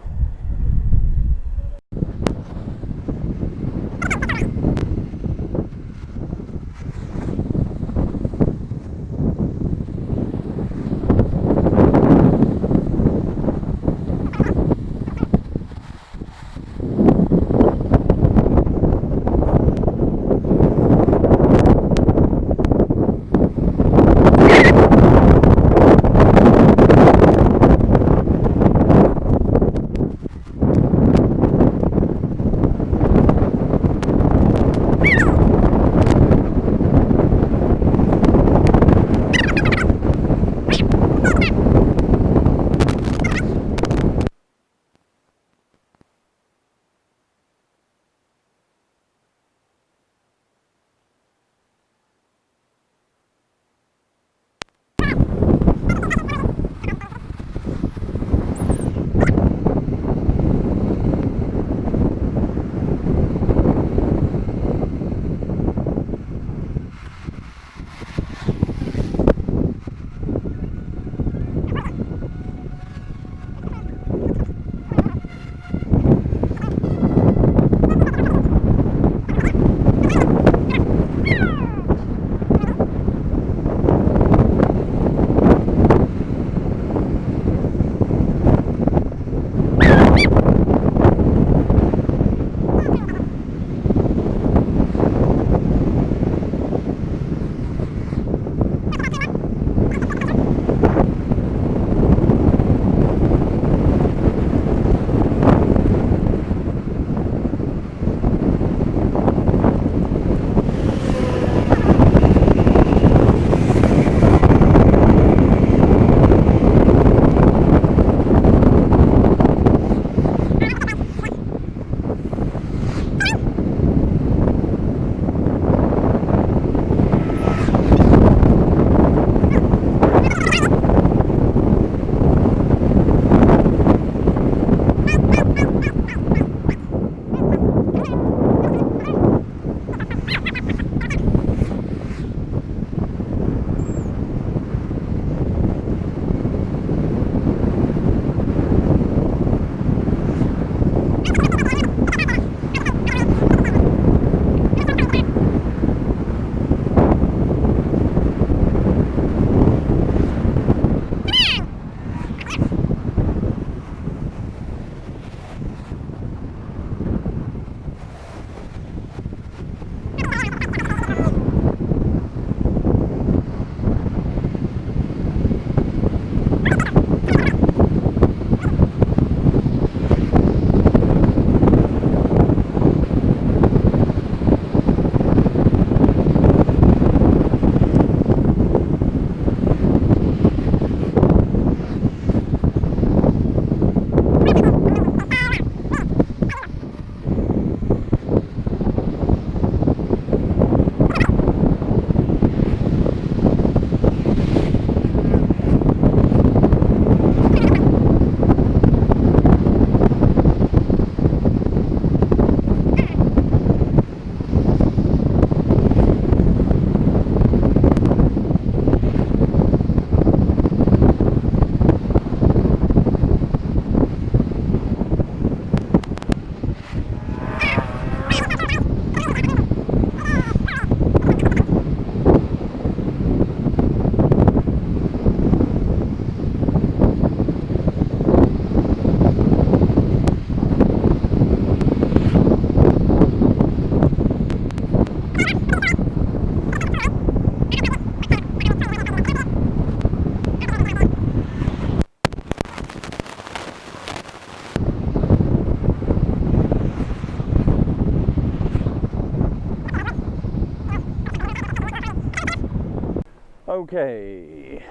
Okay,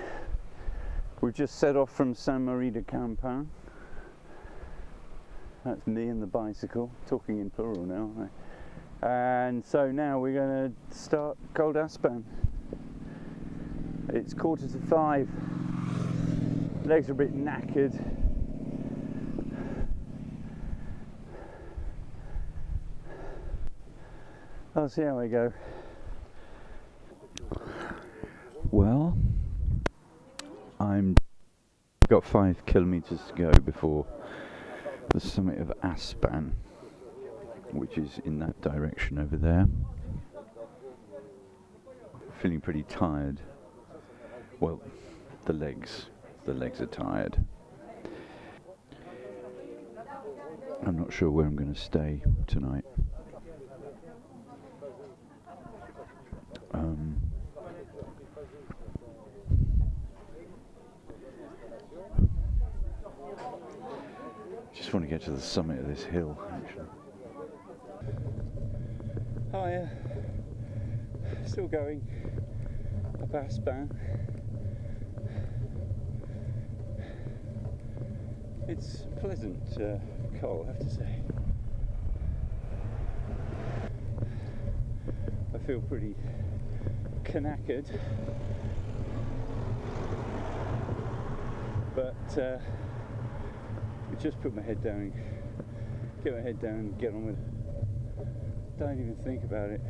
we've just set off from Saint-Marie-de-Campin. That's me and the bicycle, talking in plural now, aren't I? And so now we're going to start Col d'Aspin. It's 5:15. Legs are a bit knackered. I'll see how I go. Well, I've got 5 kilometres to go before the summit of Aspan, which is in that direction over there. Feeling pretty tired. Well, the legs are tired. I'm not sure where I'm going to stay tonight. Just want to get to the summit of this hill, actually. Hiya. Still going up Aspan. It's pleasant coal, I have to say. I feel pretty knackered, but just put my head down, get my head down and get on with it. Don't even think about it.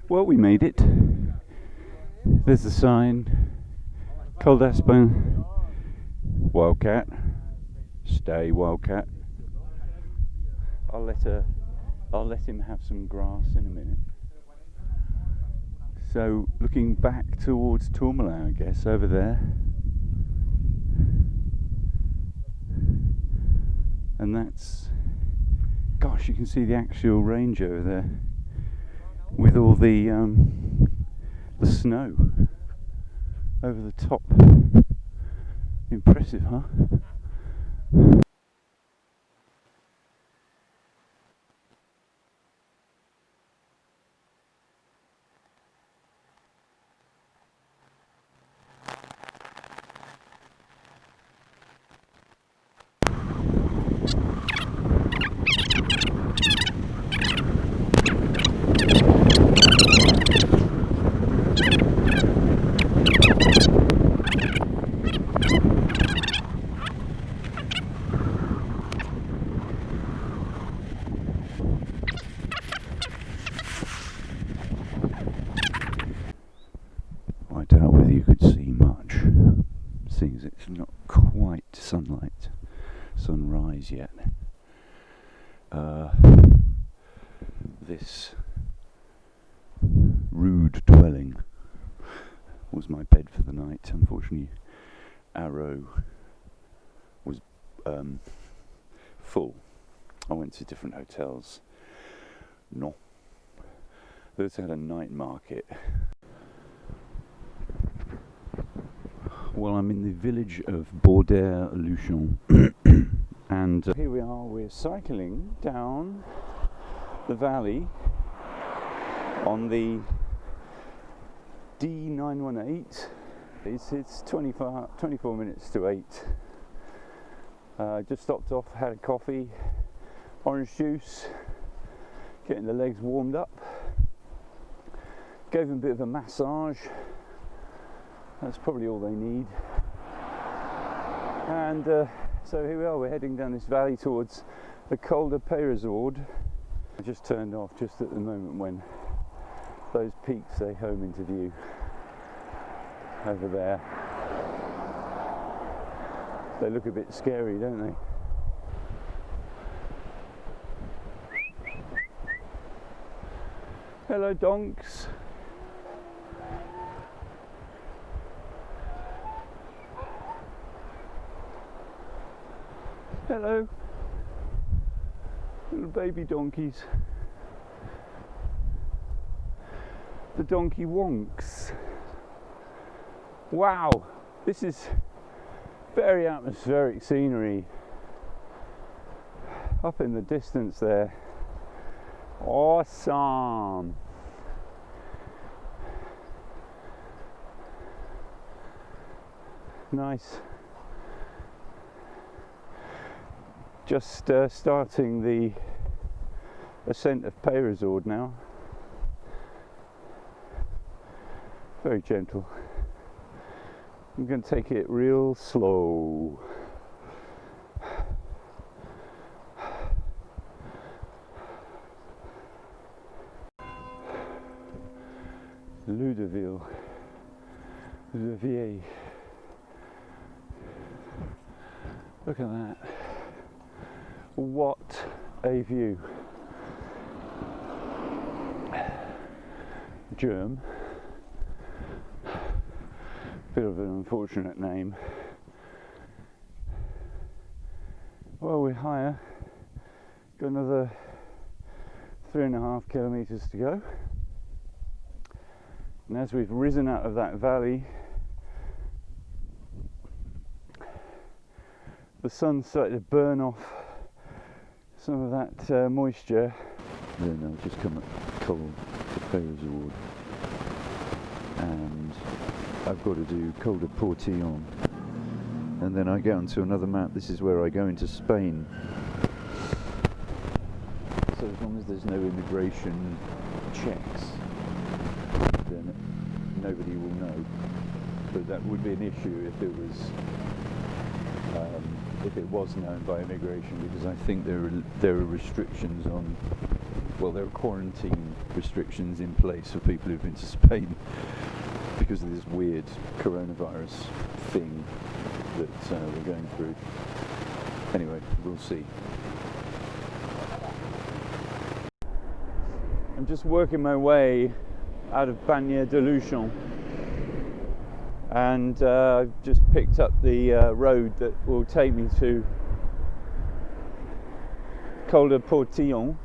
Well, we made it. There's the sign. Col d'Aspan. Wildcat. Stay Wildcat. I'll let him have some grass in a minute. So looking back towards Tourmaline, I guess, over there. And that's, gosh, you can see the actual range over there with all the snow over the top. Impressive, huh? I doubt whether you could see much, seeing as it's not quite sunrise yet. This rude dwelling was my bed for the night. Unfortunately, Arrow was full. I went to different hotels. No. Those had a night market. Well, I'm in the village of Labenne-Ocean, and here we are. We're cycling down the valley on the D918. It's 24 minutes to 8. Just stopped off, had a coffee, orange juice, getting the legs warmed up. Gave them a bit of a massage. That's probably all they need. And so here we are, we're heading down this valley towards the Col de Pyrenees. I just turned off just at the moment when those peaks they home into view over there. They look a bit scary, don't they? Hello, donks. Hello, little baby donkeys. The donkey wonks. Wow, this is very atmospheric scenery. Up in the distance there. Awesome. Nice. Just starting the ascent of Pyrenees now. Very gentle. I'm going to take it real slow. Ludeville, Le Vieil. Look at that. What a view. Germ. Bit of an unfortunate name. Well, we're higher. Got another 3.5 kilometres to go. And as we've risen out of that valley, the sun's started to burn off some of that moisture. Then I'll just come at Col de Peyresord, and I've got to do Col de Portillon, and then I get onto another map. This is where I go into Spain. So as long as there's no immigration checks, then nobody will know. But that would be an issue if it was known by immigration, because I think there are restrictions on, well, there are quarantine restrictions in place for people who've been to Spain because of this weird coronavirus thing that we're going through. Anyway, we'll see. I'm just working my way out of Pyrénées-Touriste, and I've just picked up the road that will take me to Col de Portillon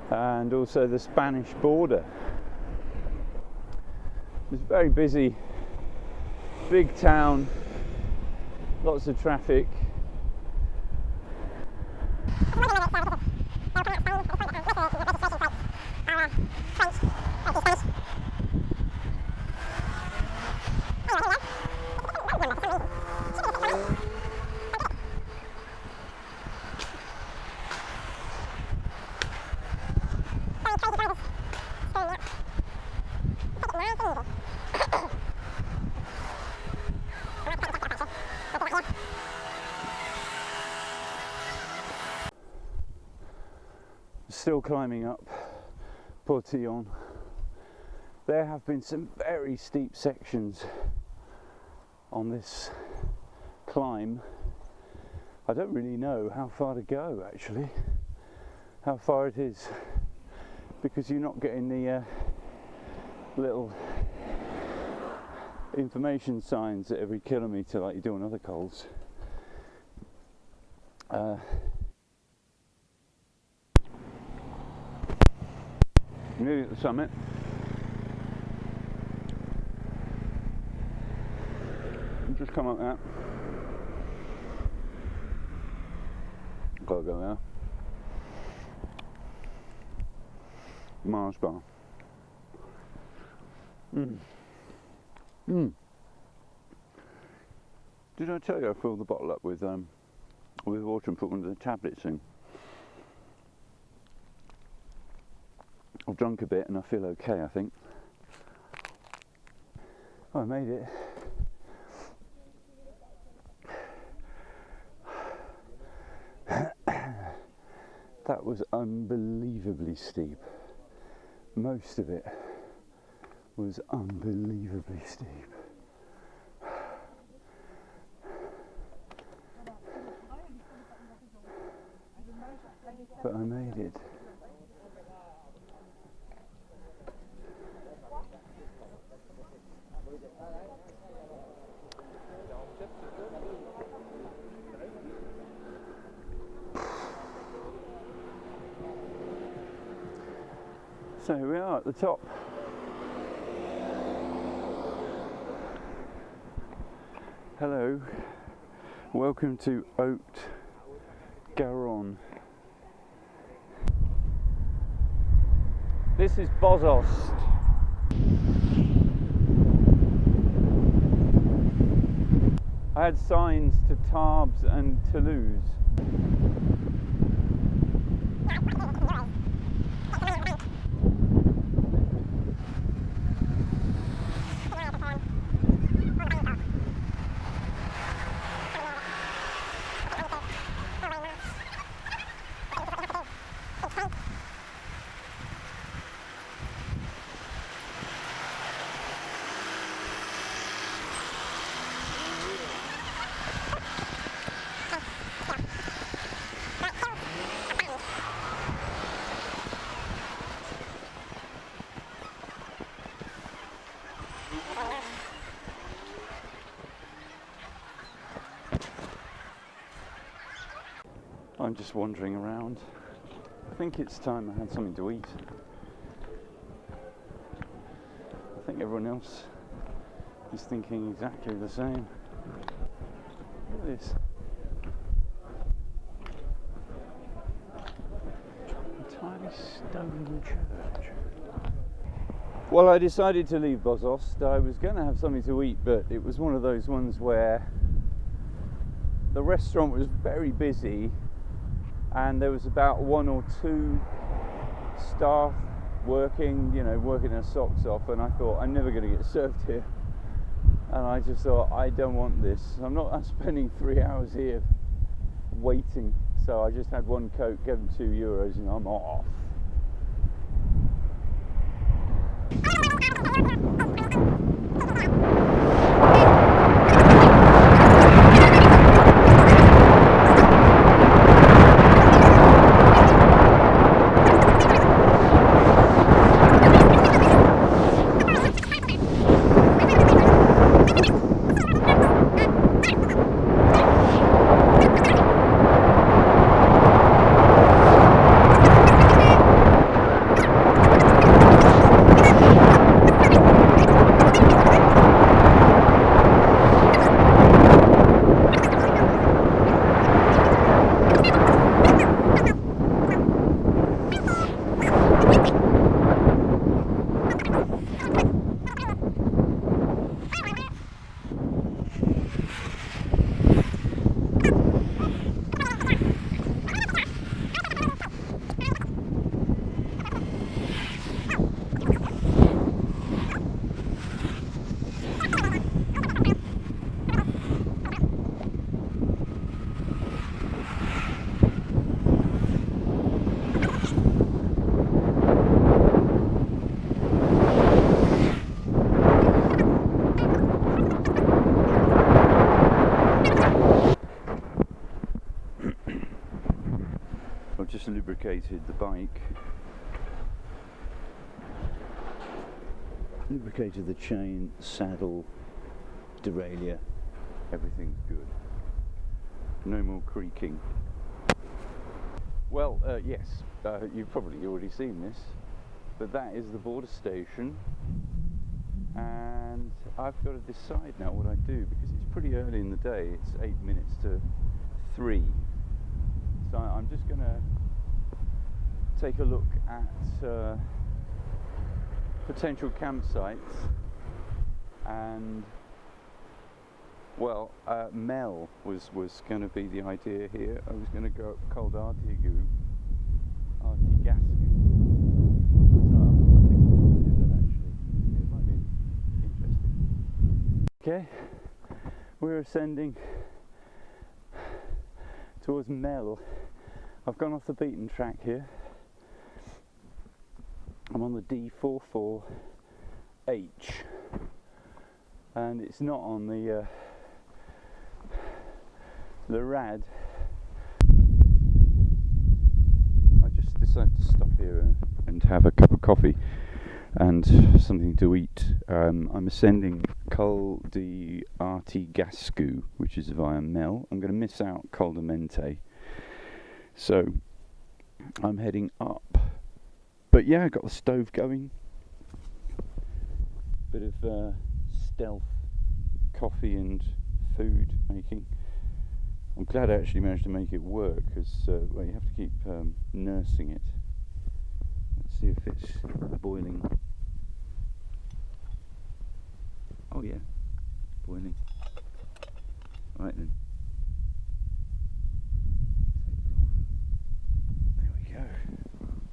and also the Spanish border. It's very busy, big town, lots of traffic. Still climbing up Portillon. There have been some very steep sections on this climb. I don't really know how far to go, actually, how far it is, because you're not getting the little information signs at every kilometre like you do on other cols. Nearly at the summit. Just come up that. Gotta go there. Mars bar. Did I tell you I filled the bottle up with water and put one of the tablets in? I've drunk a bit and I feel okay, I think. Oh, I made it. That was unbelievably steep. Most of it was unbelievably steep. But I made it. So we are at the top. Hello, welcome to Haute-Garonne. This is Bozost. I had signs to Tarbes and Toulouse. I'm just wandering around. I think it's time I had something to eat. I think everyone else is thinking exactly the same. Look at this. A tiny stone church. Well, I decided to leave Bozost. I was going to have something to eat, but it was one of those ones where the restaurant was very busy and there was about 1 or 2 staff working, you know, working their socks off, and I thought, I'm never going to get served here. And I just thought, I don't want this. I'm spending 3 hours here waiting. So I just had 1 Coke, gave them €2 and I'm off. Just lubricated the bike, lubricated the chain, saddle, derailleur, everything's good. No more creaking. Well, yes, you've probably already seen this, but that is the border station, and I've got to decide now what I do, because it's pretty early in the day. It's 8 minutes to 3. So I'm just going to take a look at potential campsites, and well, Mel was going to be the idea here. I was going to go up Col d'Artigascou. So I think I'll do that actually. It might be interesting. Okay, we're ascending towards Mel. I've gone off the beaten track here. I'm on the D44H, and it's not on the RAD. I just decided to stop here and have a cup of coffee and something to eat. I'm ascending Col d'Artigascou, which is via Mel. I'm going to miss out Col de Mente, so I'm heading up. But yeah, I got the stove going. Bit of stealth coffee and food making. I'm glad I actually managed to make it work, because well, you have to keep nursing it. Let's see if it's boiling. Oh yeah, boiling. Right then. Take it off. There we go.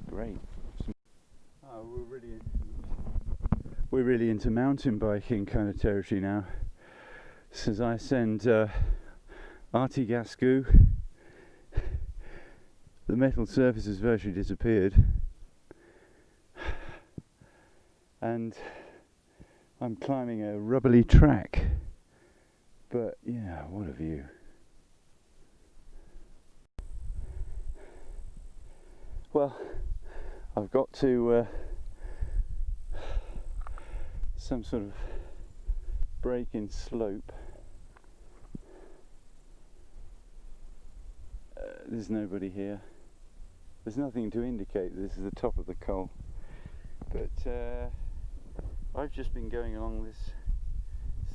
Great. Oh, we're really into mountain biking kind of territory now. Since I ascend Artigascou, the metal surface has virtually disappeared, and I'm climbing a rubbly track. But yeah, what a view. Well, I've got to some sort of break in slope there's nobody here. There's nothing to indicate this is the top of the col, but I've just been going along this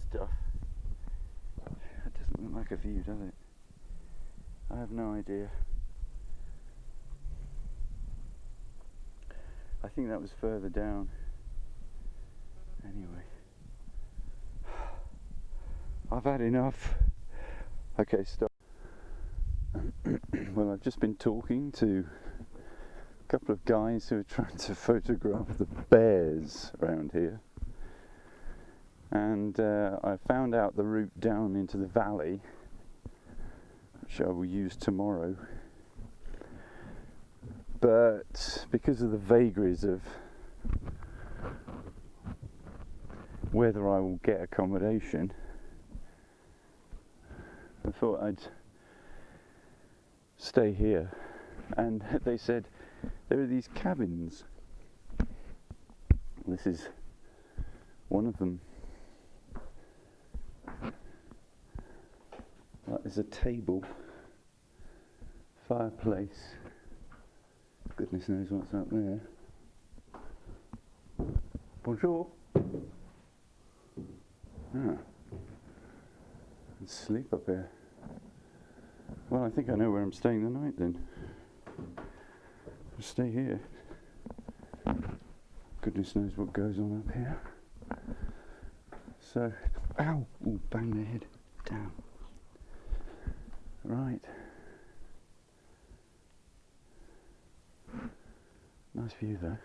stuff. It doesn't look like a view, does it? I have no idea. I think that was further down. Anyway, I've had enough. Okay, stop. Well, I've just been talking to a couple of guys who are trying to photograph the bears around here, and I found out the route down into the valley, which I will use tomorrow. But because of the vagaries of whether I will get accommodation, I thought I'd stay here. And they said there are these cabins. This is one of them. There's a table, fireplace. Goodness knows what's up there. Bonjour. Ah. And sleep up here. Well, I think I know where I'm staying the night then. I'll stay here. Goodness knows what goes on up here. So, ow! Ooh, bang the head. Down. Right. Nice view though.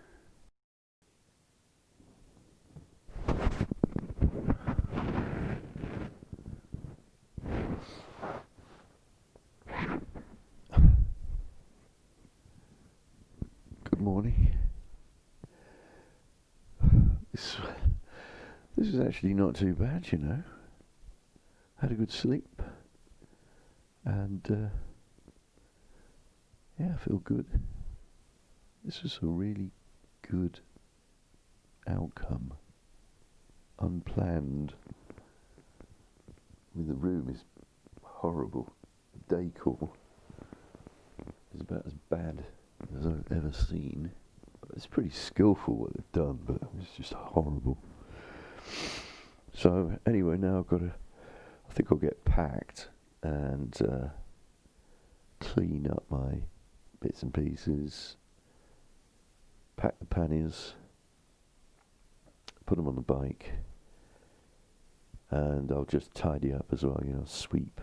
Good morning. This is actually not too bad, you know. Had a good sleep, and yeah, I feel good. This was a really good outcome, unplanned. I mean, the room is horrible. The decor is about as bad as I've ever seen. It's pretty skillful what they've done, but it's just horrible. So anyway, now I've got to, I think I'll get packed and clean up my bits and pieces, pack the panniers, put them on the bike, and I'll just tidy up as well, you know, sweep,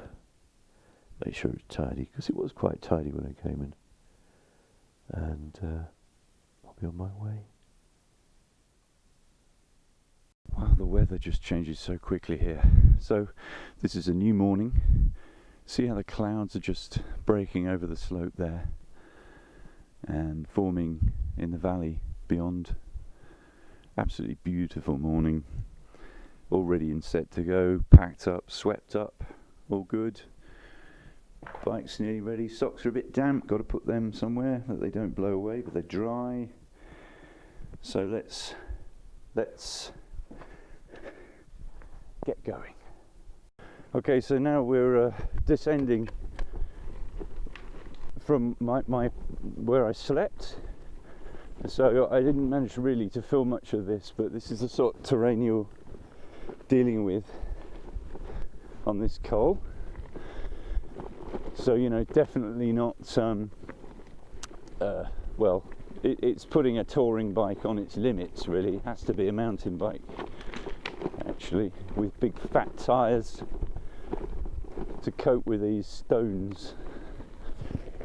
make sure it's tidy, because it was quite tidy when I came in, and I'll be on my way. Wow, the weather just changes so quickly here. So this is a new morning. See how the clouds are just breaking over the slope there and forming in the valley beyond. Absolutely beautiful morning. All ready and set to go, packed up, swept up, all good. Bike's nearly ready, socks are a bit damp, got to put them somewhere that they don't blow away, but they're dry. So let's get going. Okay, so now we're descending from my where I slept. So I didn't manage really to film much of this, but this is the sort of terrain you're dealing with on this col. So, you know, definitely not well, it's putting a touring bike on its limits, really. It has to be a mountain bike, actually, with big fat tyres to cope with these stones.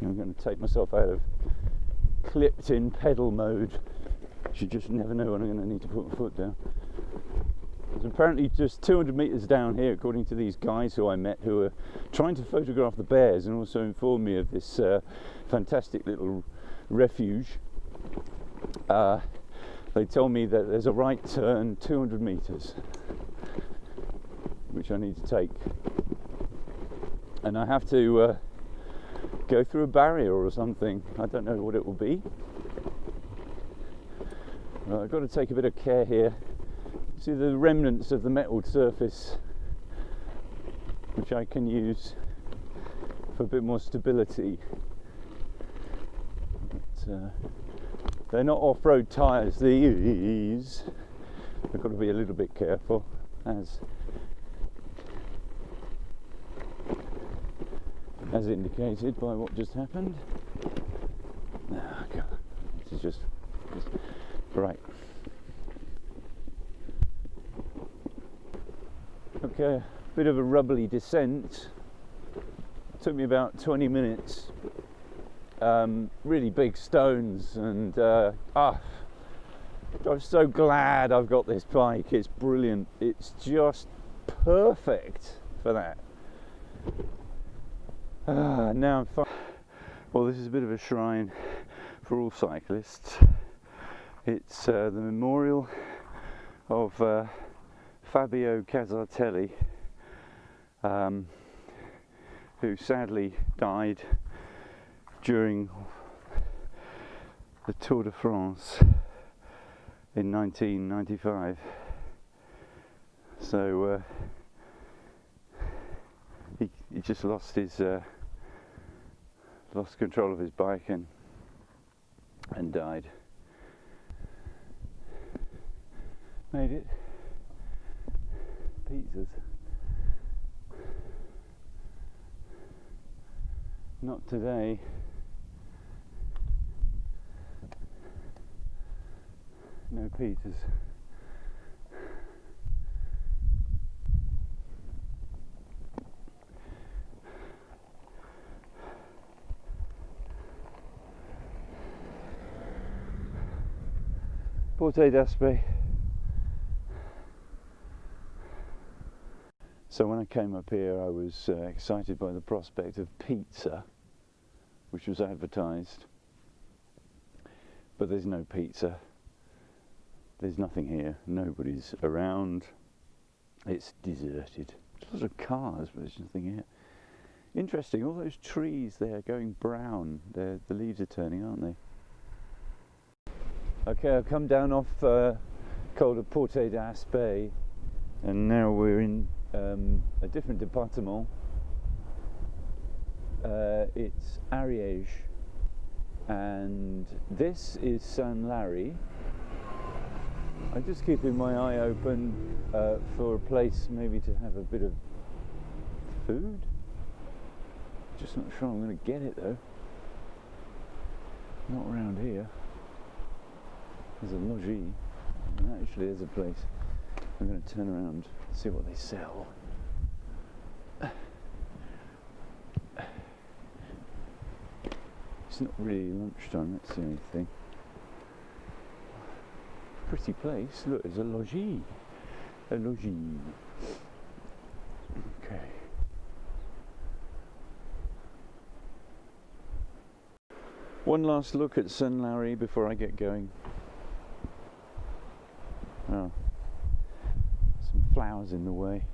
I'm going to take myself out of clipped in pedal mode. You just never know when I'm going to need to put my foot down. There's apparently just 200 metres down here, according to these guys who I met, who were trying to photograph the bears and also informed me of this fantastic little refuge. They told me that there's a right turn 200 metres, which I need to take, and I have to go through a barrier or something. I don't know what it will be. I've got to take a bit of care here. See the remnants of the metal surface, which I can use for a bit more stability. they're not off-road tyres, these. I've got to be a little bit careful, as indicated by what just happened. Oh, God. This is just right. Okay, bit of a rubbly descent. Took me about 20 minutes. Really big stones, and I'm so glad I've got this bike. It's brilliant. It's just perfect for that. Now I'm fine. Well, this is a bit of a shrine for all cyclists. It's the memorial of Fabio Casartelli, who sadly died during the Tour de France in 1995. So he just lost control of his bike and died. Made it. Pizzas. Not today. No pizzas. Porte d'Aspet. So when I came up here, I was excited by the prospect of pizza, which was advertised, but there's no pizza. There's nothing here. Nobody's around. It's deserted. There's lots of cars, but there's nothing here. Interesting, all those trees there going brown. The leaves are turning, aren't they? Okay, I've come down off Col de Porte d'Aspet, and now we're in a different department. It's Ariège, and this is Saint-Lary. I'm just keeping my eye open for a place maybe to have a bit of food. Just not sure I'm going to get it though. Not around here. There's a logis, and actually there's a place. I'm going to turn around and see what they sell. It's not really lunchtime, that's the only thing. Pretty place. Look, there's a logis. A logis. Okay. One last look at Saint-Lary before I get going. Oh, some flowers in the way.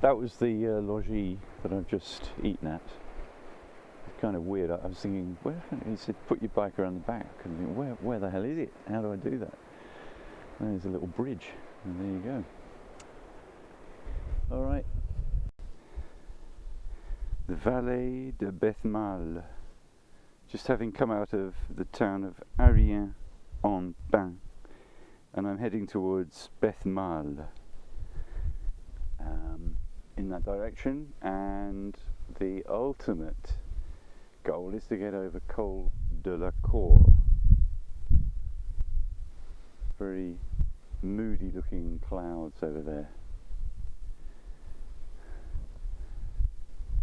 That was the logis that I've just eaten at. It's kind of weird. I was thinking, where? He said, put your bike around the back. And I think, where the hell is it? How do I do that? And there's a little bridge, and there you go. All right. The Vallée de Bethmal. Just having come out of the town of Ariens-en-Bain, and I'm heading towards Bethmal in that direction, and the ultimate goal is to get over Col de la Cour. Very moody looking clouds over there,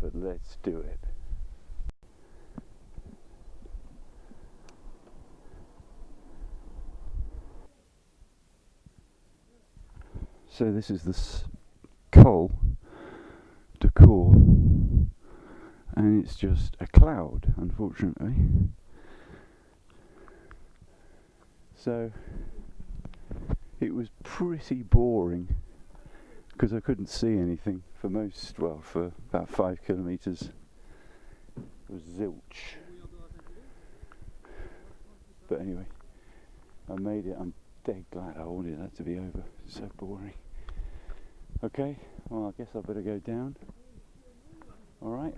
but let's do it. So this is the Col de Cour, and it's just a cloud, unfortunately. So it was pretty boring because I couldn't see anything for for about 5 kilometres. It was zilch. But anyway, I made it. I'm dead glad I wanted that to be over. It's so boring. Okay, well I guess I better go down. Alright.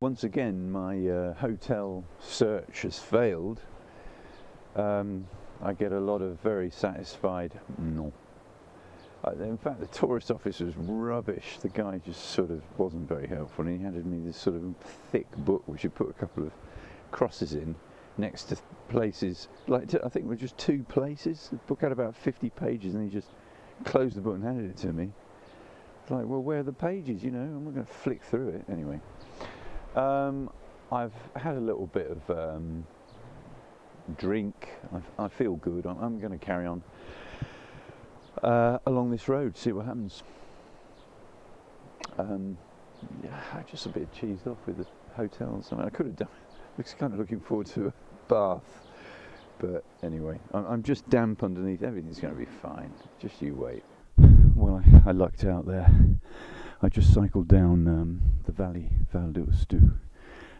Once again my hotel search has failed. I get a lot of very satisfied no. In fact, the tourist office was rubbish. The guy just sort of wasn't very helpful, and he handed me this sort of thick book which he put a couple of crosses in next to places, like I think were just 2 places. The book had about 50 pages, and he just closed the book and handed it to me. It's like, well, where are the pages? You know, I'm not going to flick through it anyway. I've had a little bit of drink. I feel good. I'm going to carry on along this road, see what happens. Yeah, I'm just a bit cheesed off with the hotels. I mean, I could have done. I was kind of looking forward to a bath, but anyway, I'm just damp underneath. Everything's going to be fine. Just you wait. Well, I lucked out there. I just cycled down the Val d'Ostu.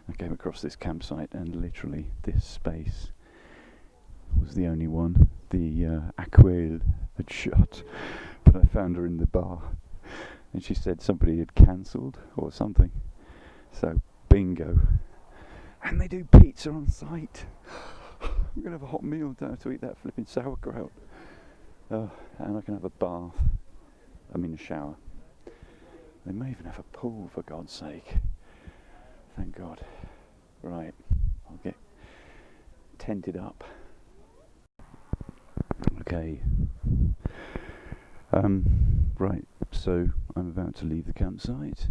I came across this campsite, and literally this space was the only one. The Aquail had shut, but I found her in the bar, and she said somebody had cancelled or something. So bingo. And they do pizza on site. I'm going to have a hot meal, don't have to eat that flipping sauerkraut. And I can have a bath. I mean a shower. They may even have a pool, for God's sake. Thank God. Right, I'll get tented up. Okay. Right, so I'm about to leave the campsite.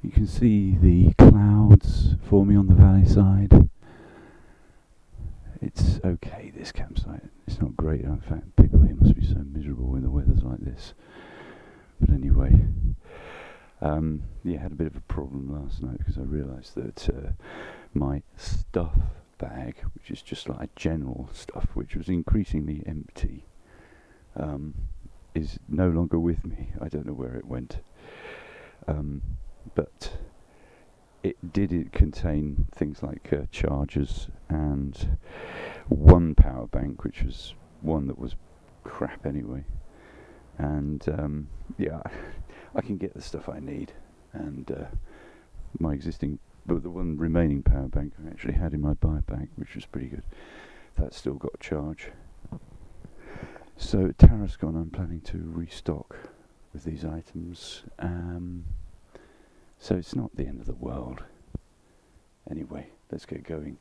You can see the clouds forming on the valley side. It's okay, this campsite. It's not great. In fact, people here must be so miserable when the weather's like this. But anyway, yeah, I had a bit of a problem last night because I realised that my stuff bag, which is just like general stuff, which was increasingly empty, is no longer with me. I don't know where it went. But it did contain things like chargers and one power bank, which was one that was crap anyway. And yeah, I can get the stuff I need. And my existing, but the one remaining power bank I actually had in my bag, which was pretty good, that's still got a charge. So at Tarascon, I'm planning to restock with these items. So it's not the end of the world. Anyway, let's get going.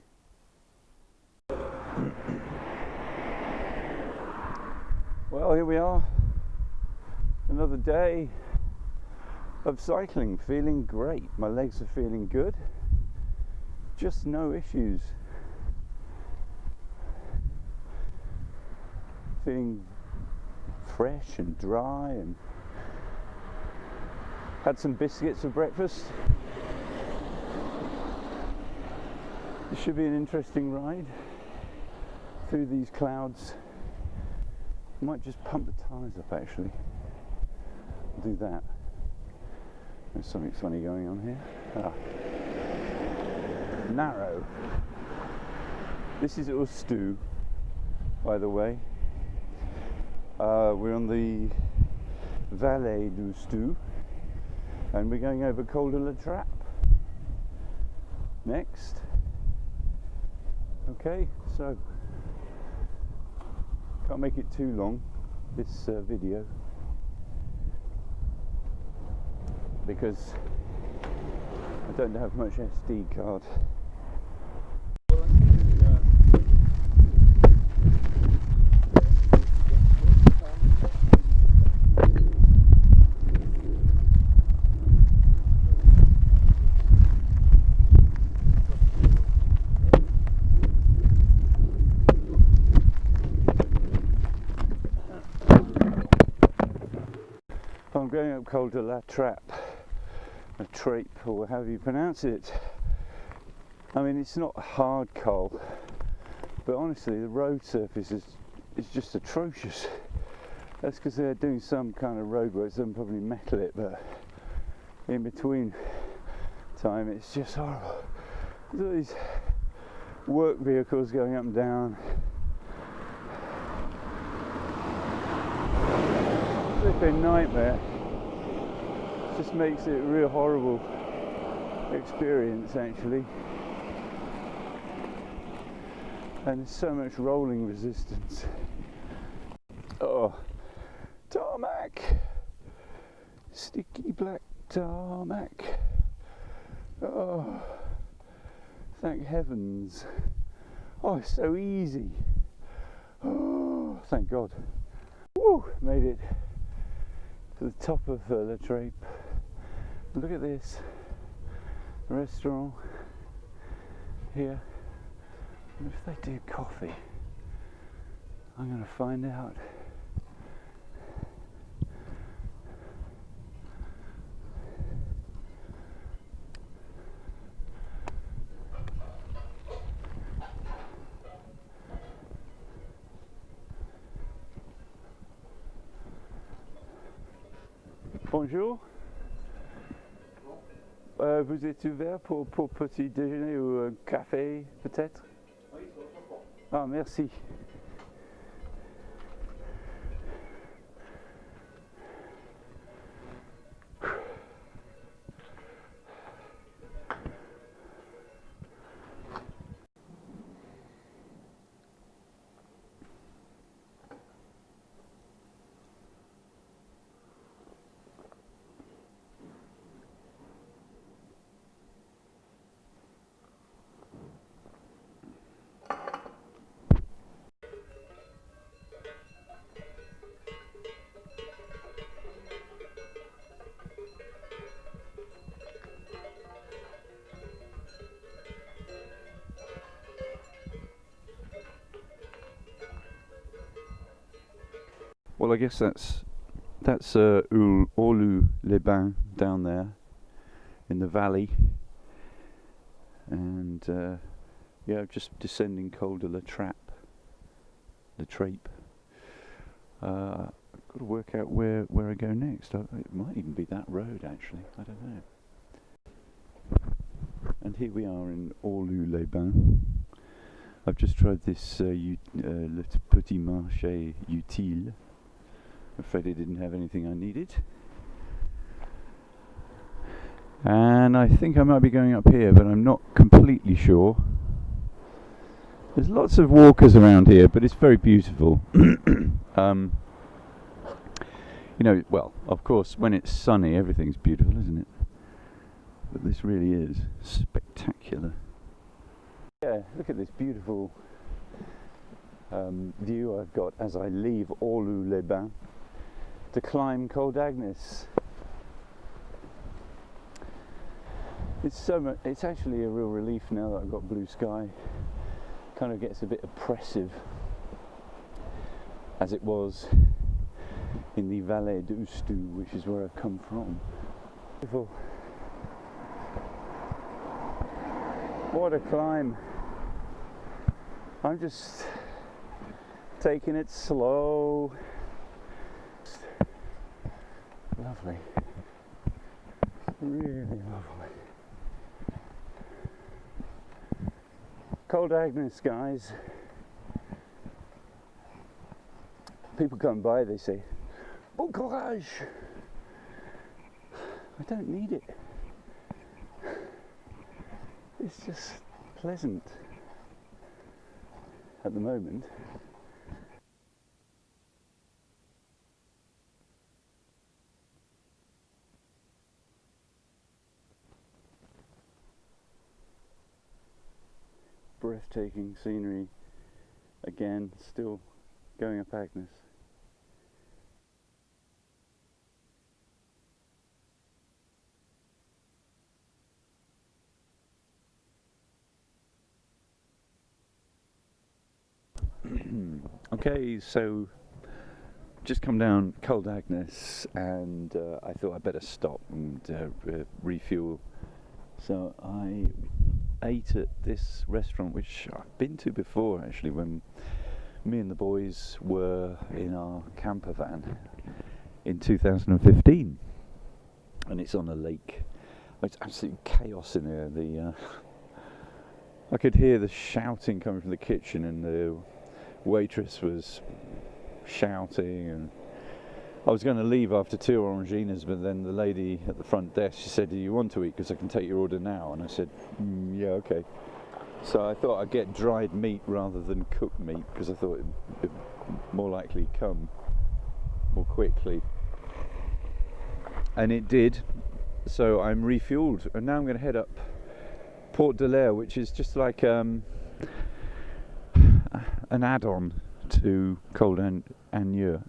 Well, here we are. Another day of cycling, feeling great. My legs are feeling good. Just no issues. Feeling fresh and dry, and had some biscuits for breakfast. This should be an interesting ride through these clouds. Might just pump the tyres up actually. I'll do that. There's something funny going on here. Narrow. This is Ostu, by the way. We're on the Vallée d'Ostu, and we're going over Col de la Trappe next. Okay, so can't make it too long, this video, because I don't have much SD card. I'm going up Col de la Trappe, a trape, or however you pronounce it. I mean, it's not a hard col, but honestly the road surface is just atrocious. That's because they're doing some kind of road work, so they'll probably metal it, but in between time it's just horrible. There's all these work vehicles going up and down. Flipping nightmare. Just makes it a real horrible experience actually. and there's so much rolling resistance. Oh, tarmac, sticky black tarmac. Oh, thank heavens. Oh, it's so easy. Oh, thank God. Woo, made it to the top of La Trappe. Look at this restaurant here. I wonder if they do coffee. I'm going to find out. Bonjour. Vous êtes ouvert pour petit déjeuner ou un café peut-être? Oui, ah, merci. Well, I guess that's Orlu-les-Bains down there in the valley, and yeah, just descending Col de la Trappe. I've got to work out where I go next. It might even be that road actually. I don't know. And here we are in Orlu-les-Bains. I've just tried this le petit marché utile. I'm afraid it didn't have anything I needed. And I think I might be going up here, but I'm not completely sure. There's lots of walkers around here, but it's very beautiful. You know, well, of course, when it's sunny, everything's beautiful, isn't it? But this really is spectacular. Yeah, look at this beautiful view I've got as I leave Orlu-les-Bains to climb Col d'Agnes. It's actually a real relief now that I've got blue sky. Kind of gets a bit oppressive, as it was in the Vallée d'Oustou, which is where I've come from. Beautiful. What a climb. I'm just taking it slow. Lovely. Really lovely. Col d'Agnes, guys. People come by, they say, bon courage. I don't need it. It's just pleasant at the moment. Breathtaking scenery again, still going up Agnes. Okay, so just come down Col d'Agnes, and I thought I'd better stop and refuel. So I ate at this restaurant, which I've been to before actually, when me and the boys were in our camper van in 2015, and it's on a lake. It's absolute chaos in there. I could hear the shouting coming from the kitchen, and the waitress was shouting, and I was going to leave after 2 oranginas, but then the lady at the front desk, she said, do you want to eat, because I can take your order now? And I said, yeah, okay. So I thought I'd get dried meat rather than cooked meat, because I thought it'd more likely come more quickly. And it did. So I'm refueled, and now I'm going to head up Port de l'Air, which is just like an add-on to Col d'Agneau.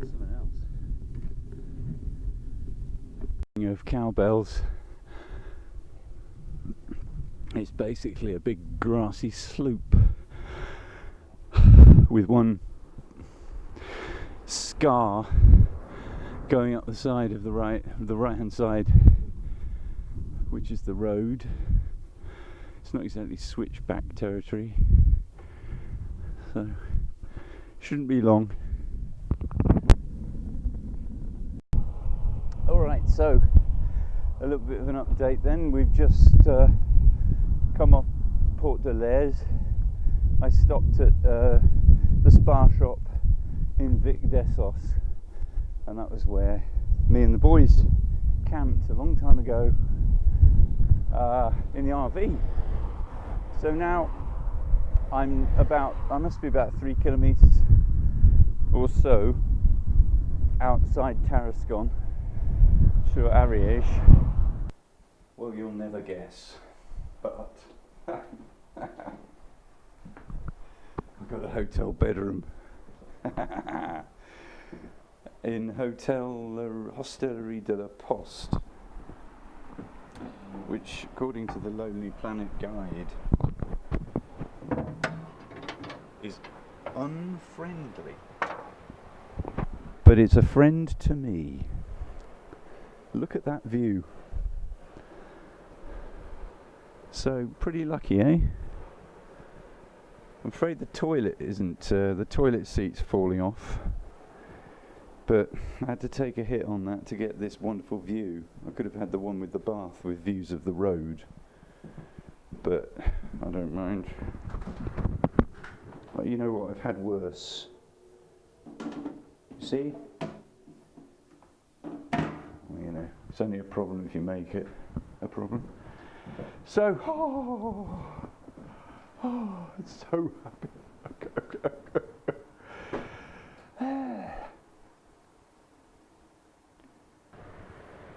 Something else. Of cowbells. It's basically a big grassy slope with one scar going up the side of the right-hand side, which is the road. It's not exactly switchback territory, so shouldn't be long. Alright, so a little bit of an update then. We've just come off Port de l'Air. I stopped at the spa shop in Vic d'Essos, and that was where me and the boys camped a long time ago in the RV. So now I must be about 3 kilometres or so outside Tarascon sur Ariège. Well, you'll never guess, but I've got a hotel bedroom in Hostellerie de la Poste, which, according to the Lonely Planet guide, is unfriendly. But it's a friend to me. Look at that view. So pretty lucky, eh? I'm afraid the toilet isn't, the toilet seat's falling off, but I had to take a hit on that to get this wonderful view. I could have had the one with the bath with views of the road, but I don't mind. Well, you know what, I've had worse. See? Well, you know, it's only a problem if you make it a problem. So, it's so happy.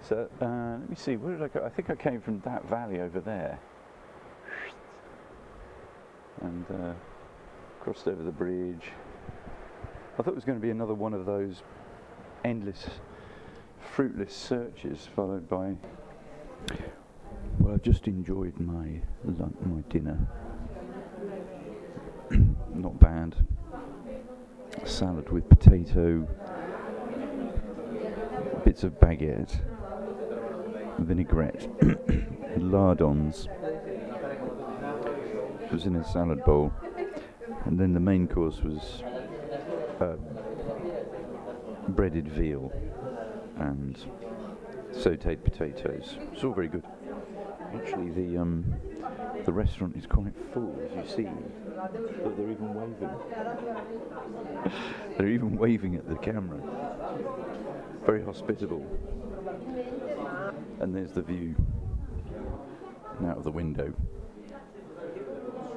So, let me see, where did I go? I think I came from that valley over there. And crossed over the bridge. I thought it was going to be another one of those endless, fruitless searches followed by... Well, I've just enjoyed my dinner. Not bad. Salad with potato, bits of baguette, vinaigrette, lardons. It was in a salad bowl, and then the main course was breaded veal and sautéed potatoes. It's all very good. Actually, the restaurant is quite full, as you see. Look, they're even waving. They're even waving at the camera. Very hospitable. And there's the view out of the window.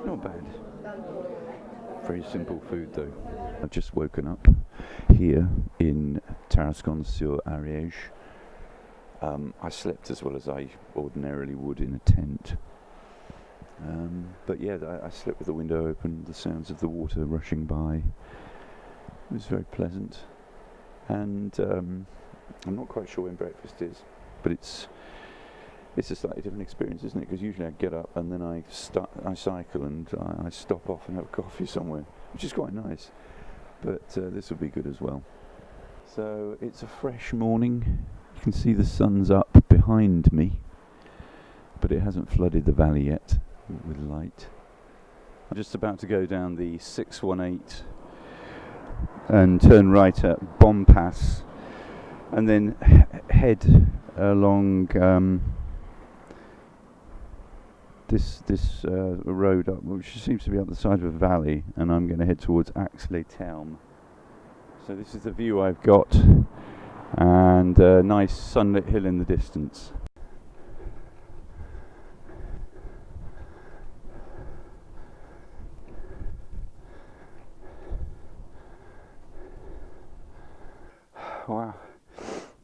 Not bad. Very simple food, though. I've just woken up here in Tarascon-sur-Ariège. I slept as well as I ordinarily would in a tent. But yeah, I slept with the window open, the sounds of the water rushing by. It was very pleasant. And I'm not quite sure when breakfast is, but it's a slightly different experience, isn't it? Because usually I get up and then I cycle and I stop off and have coffee somewhere, which is quite nice. But this will be good as well. So it's a fresh morning. You can see the sun's up behind me, but it hasn't flooded the valley yet with light. I'm just about to go down the 618 and turn right at Bomb Pass, and then head along this road up, which seems to be up the side of a valley, and I'm going to head towards Argelès-sur-Mer. So this is the view I've got, and a nice sunlit hill in the distance. Wow,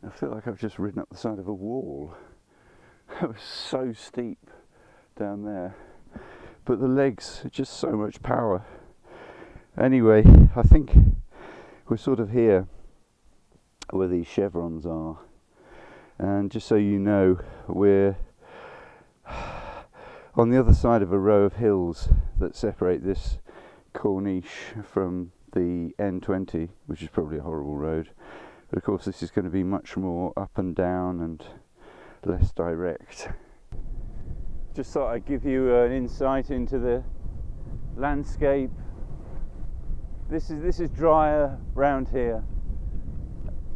I feel like I've just ridden up the side of a wall. It was so steep down there, but the legs are just so much power. Anyway, I think we're sort of here where these chevrons are, and just so you know, we're on the other side of a row of hills that separate this corniche from the N20, which is probably a horrible road. But of course this is going to be much more up and down and less direct. Just thought I'd give you an insight into the landscape. This is drier round here.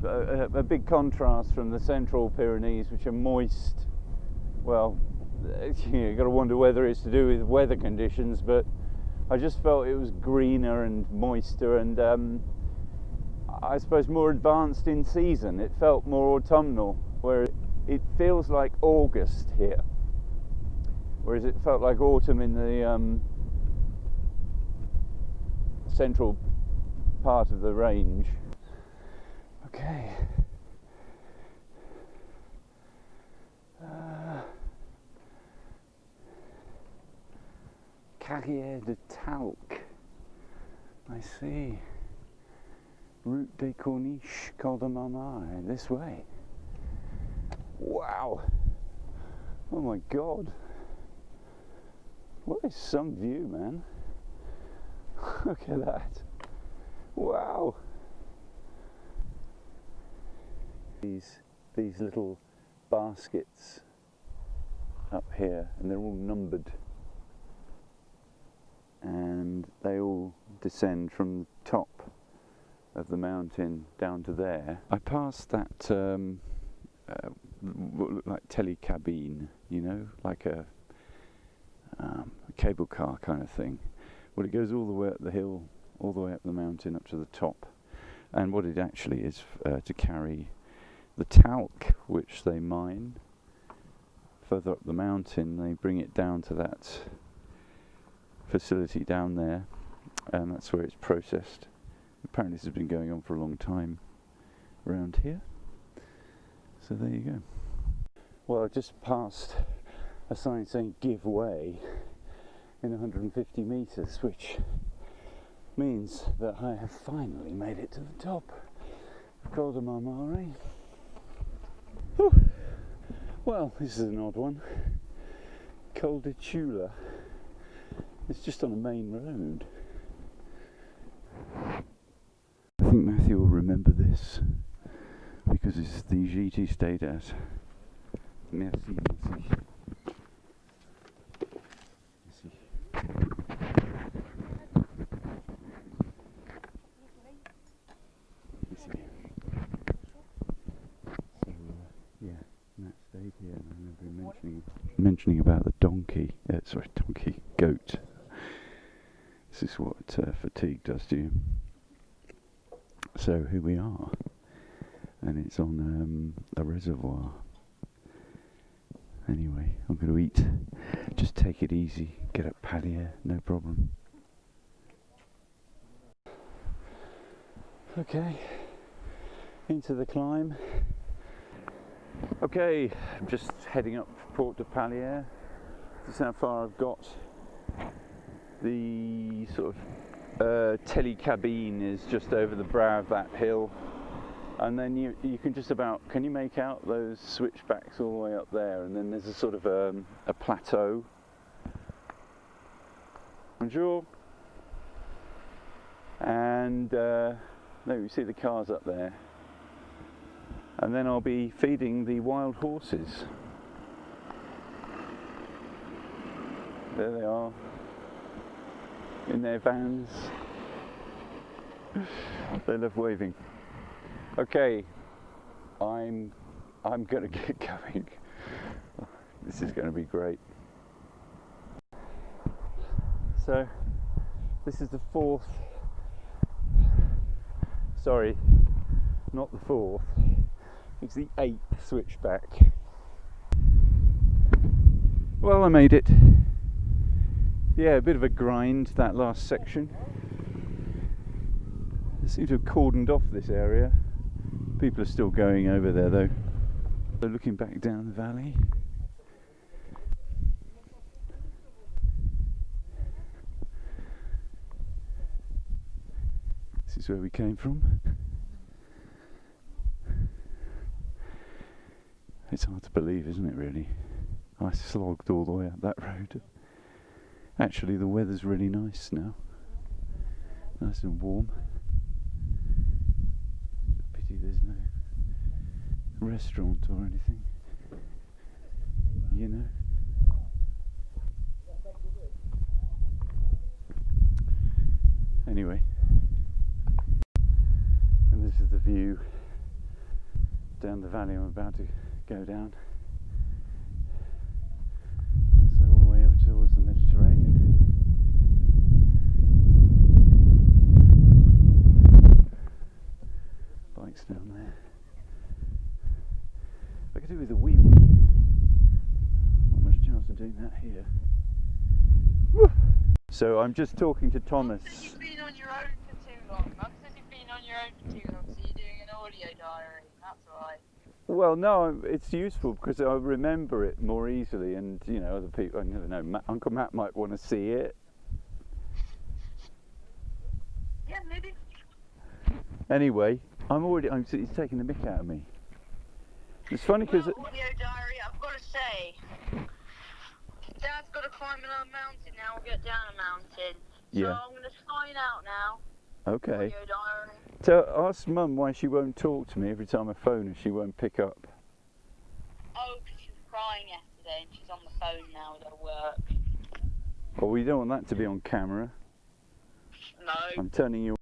A big contrast from the central Pyrenees, which are moist. Well, you've got to wonder whether it's to do with weather conditions, but I just felt it was greener and moister, and I suppose more advanced in season. It felt more autumnal, where it feels like August here, whereas it felt like autumn in the central part of the range. Okay. Carrière de Talc. I see. Route des Corniches, Col de Marmare, this way. Wow! Oh my God! What is some view, man? Look at that! Wow! These little baskets up here, and they're all numbered, and they all descend from the top of the mountain down to there. I passed that what looked like telecabine, you know, like a cable car kind of thing. Well, it goes all the way up the hill, all the way up the mountain, up to the top. And what it actually is to carry the talc, which they mine further up the mountain. They bring it down to that facility down there, and that's where it's processed. Apparently this has been going on for a long time around here. So there you go. Well, I just passed a sign saying give way in 150 metres, which means that I have finally made it to the top of Col de Marmare. Whew. Well, this is an odd one. Col de Toulouse. It's just on a main road. I think Matthew will remember this because it's the gîte he stayed at. Merci, merci. Merci. So, yeah, Matt stayed here, and I remember him mentioning about the goat. This is what fatigue does to you. So here we are, and it's on a reservoir. Anyway, I'm going to eat. Just take it easy. Get up Pyrénées, no problem. Okay, into the climb. Okay, I'm just heading up Port de Pyrénées. This is how far I've got. The sort of telecabine is just over the brow of that hill, and then you can just about, can you make out those switchbacks all the way up there, and then there's a sort of a plateau. Bonjour. And there you see the cars up there, and then I'll be feeding the wild horses. There they are, in their vans. They love waving. Okay, I'm going to get going. This is going to be great. So this is the fourth, sorry, not the fourth, it's the 8th switchback. Well, I made it. Yeah, a bit of a grind, that last section. They seem to have cordoned off this area. People are still going over there though. So looking back down the valley. This is where we came from. It's hard to believe, isn't it, really? I slogged all the way up that road. Actually, the weather's really nice now. Nice and warm. Pity there's no restaurant or anything. You know. Anyway. And this is the view down the valley I'm about to go down. So all the way over towards the Mediterranean. Bikes down there. I could do with a wee wee. Not much chance of doing that here. Woo! So I'm just talking to Thomas. Mum says you've been on your own for too long. Mum says you've been on your own for too long, so you're doing an audio diary. That's why. Well, no, it's useful because I remember it more easily, and you know, other people. I never know. Uncle Matt might want to see it. Yeah, maybe. Anyway, he's taking the mick out of me. It's funny because Well, audio diary, I've got to say, Dad's got to climb a mountain now. We'll get down a mountain. Yeah. So I'm going to sign out now. okay. Audio diary. Ask Mum why she won't talk to me every time I phone her. She won't pick up. Oh, because she was crying yesterday and she's on the phone now with her work. Well, we don't want that to be on camera. No. I'm turning you.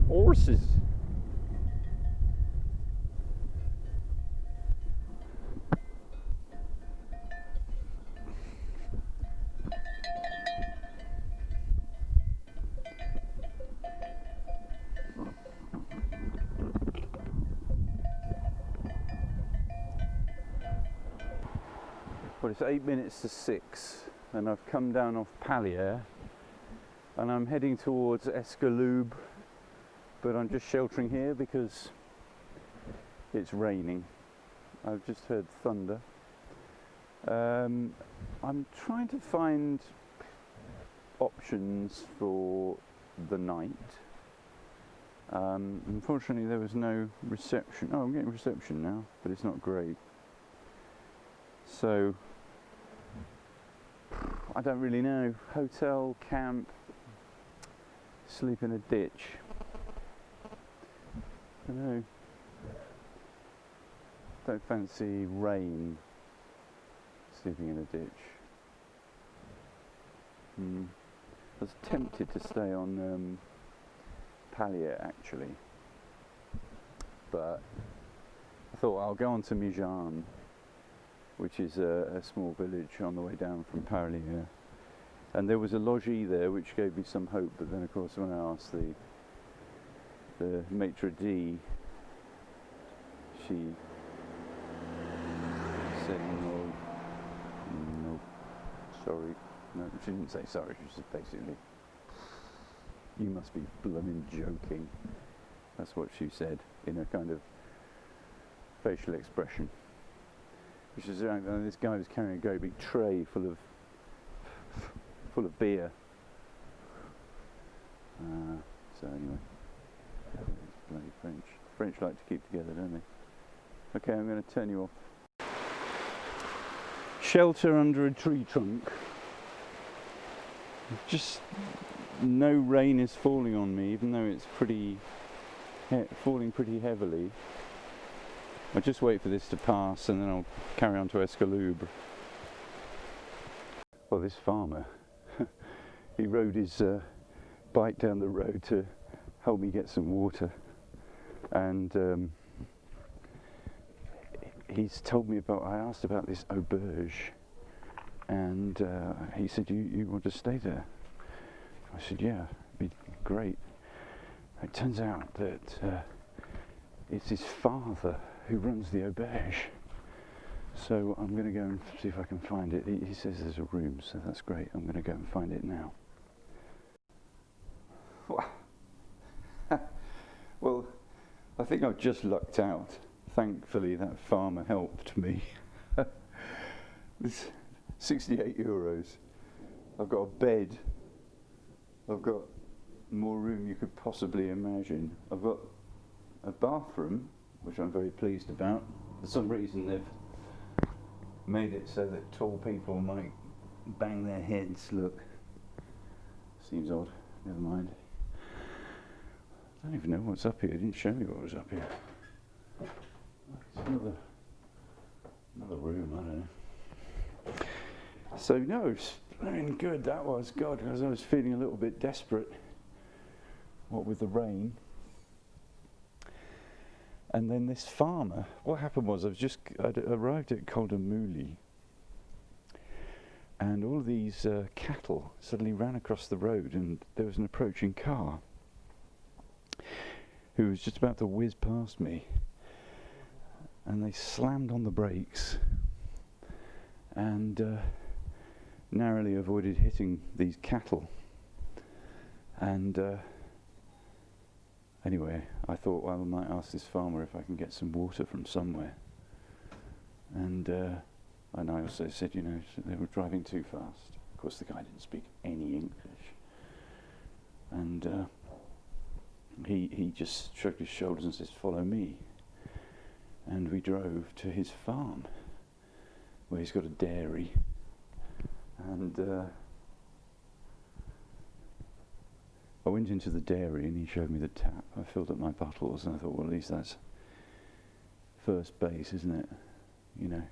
Horses. Well, it's 8 minutes to 6 and I've come down off Palier and I'm heading towards Escaloube, but I'm just sheltering here because it's raining. I've just heard thunder. I'm trying to find options for the night. Unfortunately there was no reception. Oh, I'm getting reception now, but it's not great. So I don't really know. Hotel, camp, sleep in a ditch. I don't know. Don't fancy rain. Sleeping in a ditch. I was tempted to stay on Palier actually, but I thought I'll go on to Mijan, which is a small village on the way down from Palier, and there was a logis there which gave me some hope. But then, of course, when I asked the maitre d', she said no, sorry. No, she didn't say sorry. She said basically, "You must be blooming joking." That's what she said in a kind of facial expression. Which is, this guy was carrying a great big tray full of beer. So anyway, bloody French. French like to keep together, don't they? Okay, I'm going to turn you off. Shelter under a tree trunk. just no rain is falling on me, even though it's falling pretty heavily. I'll just wait for this to pass and then I'll carry on to Escalobre. Well, this farmer, he rode his bike down the road to help me get some water, and he's told me about, I asked about this auberge, and he said, you want to stay there? I said, yeah, it'd be great. It turns out that it's his father who runs the auberge. So I'm going to go and see if I can find it. He says there's a room, so that's great. I'm going to go and find it now. Well, I think I've just lucked out. Thankfully, that farmer helped me. This 68 euros. I've got a bed. I've got more room you could possibly imagine. I've got a bathroom, which I'm very pleased about. For some reason, they've made it so that tall people might bang their heads. Look, seems odd. Never mind. I don't even know what's up here. It didn't show me what was up here. It's another room. I don't know. So no, it's been good. That was God, because I was feeling a little bit desperate. What with the rain. And then this farmer, what happened was I'd arrived at Col de Mouly, and all of these cattle suddenly ran across the road, and there was an approaching car who was just about to whiz past me, and they slammed on the brakes and narrowly avoided hitting these cattle. And anyway, I thought, well, I might ask this farmer if I can get some water from somewhere. And I also said, you know, they were driving too fast. Of course, the guy didn't speak any English. And he just shrugged his shoulders and says, follow me. And we drove to his farm, where he's got a dairy. And I went into the dairy and he showed me the tap. I filled up my bottles and I thought, well, at least that's first base, isn't it? You know,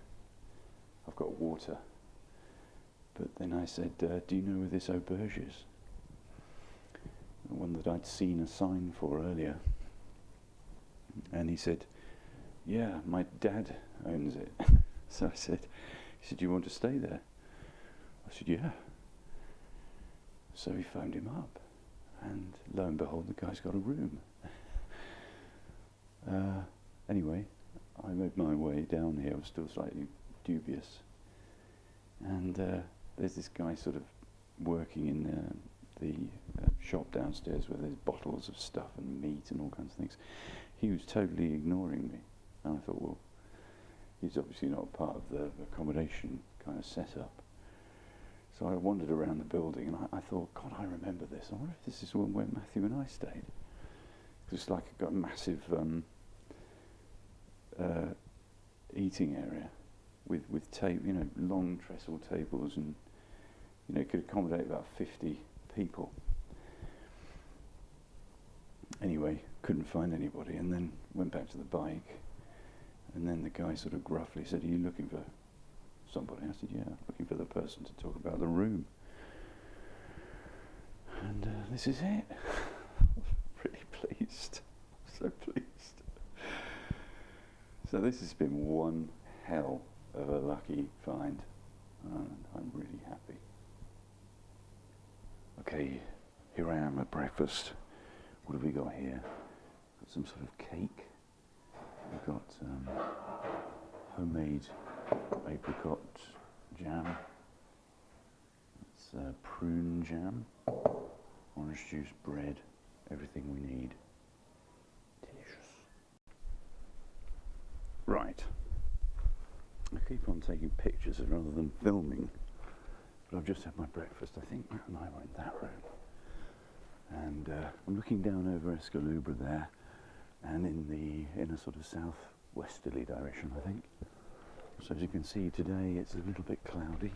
I've got water. But then I said, do you know where this auberge is? The one that I'd seen a sign for earlier. And he said, yeah, my dad owns it. So I said, he said, do you want to stay there? I said, yeah. So he phoned him up. And lo and behold, the guy's got a room. Anyway, I made my way down here. I was still slightly dubious. And there's this guy sort of working in the shop downstairs where there's bottles of stuff and meat and all kinds of things. He was totally ignoring me. And I thought, well, he's obviously not part of the accommodation kind of setup. So I wandered around the building and I thought, God, I remember this. I wonder if this is one where Matthew and I stayed. It's like got a massive eating area with long trestle tables, and it could accommodate about 50 people. Anyway, couldn't find anybody, and then went back to the bike, and then the guy sort of gruffly said, are you looking for somebody? I said, yeah, looking for the person to talk about the room. And this is it. Really pleased. So pleased. So this has been one hell of a lucky find. And I'm really happy. Okay, here I am at breakfast. What have we got here? Got some sort of cake. We've got homemade apricot jam. It's prune jam, orange juice, bread, everything we need. Delicious. Right. I keep on taking pictures rather than filming, but I've just had my breakfast. I think Matt and I were in that room. And I'm looking down over Escalobre there, and in a sort of southwesterly direction, I think. So as you can see today, it's a little bit cloudy.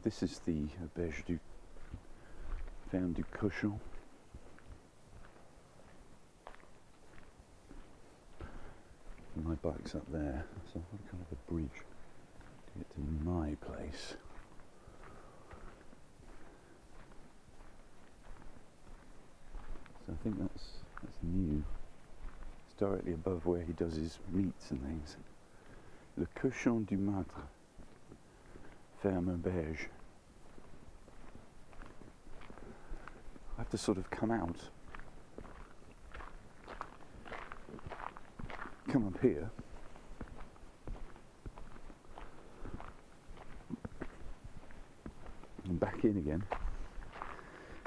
This is the Auberge du Ferme du Cochon. My bike's up there, so I've got kind of a bridge to get to my place. So I think that's new. It's directly above where he does his meats and things. Le Cochon du Mâtre, Ferme Beige. I have to sort of come out. Come up here. And back in again.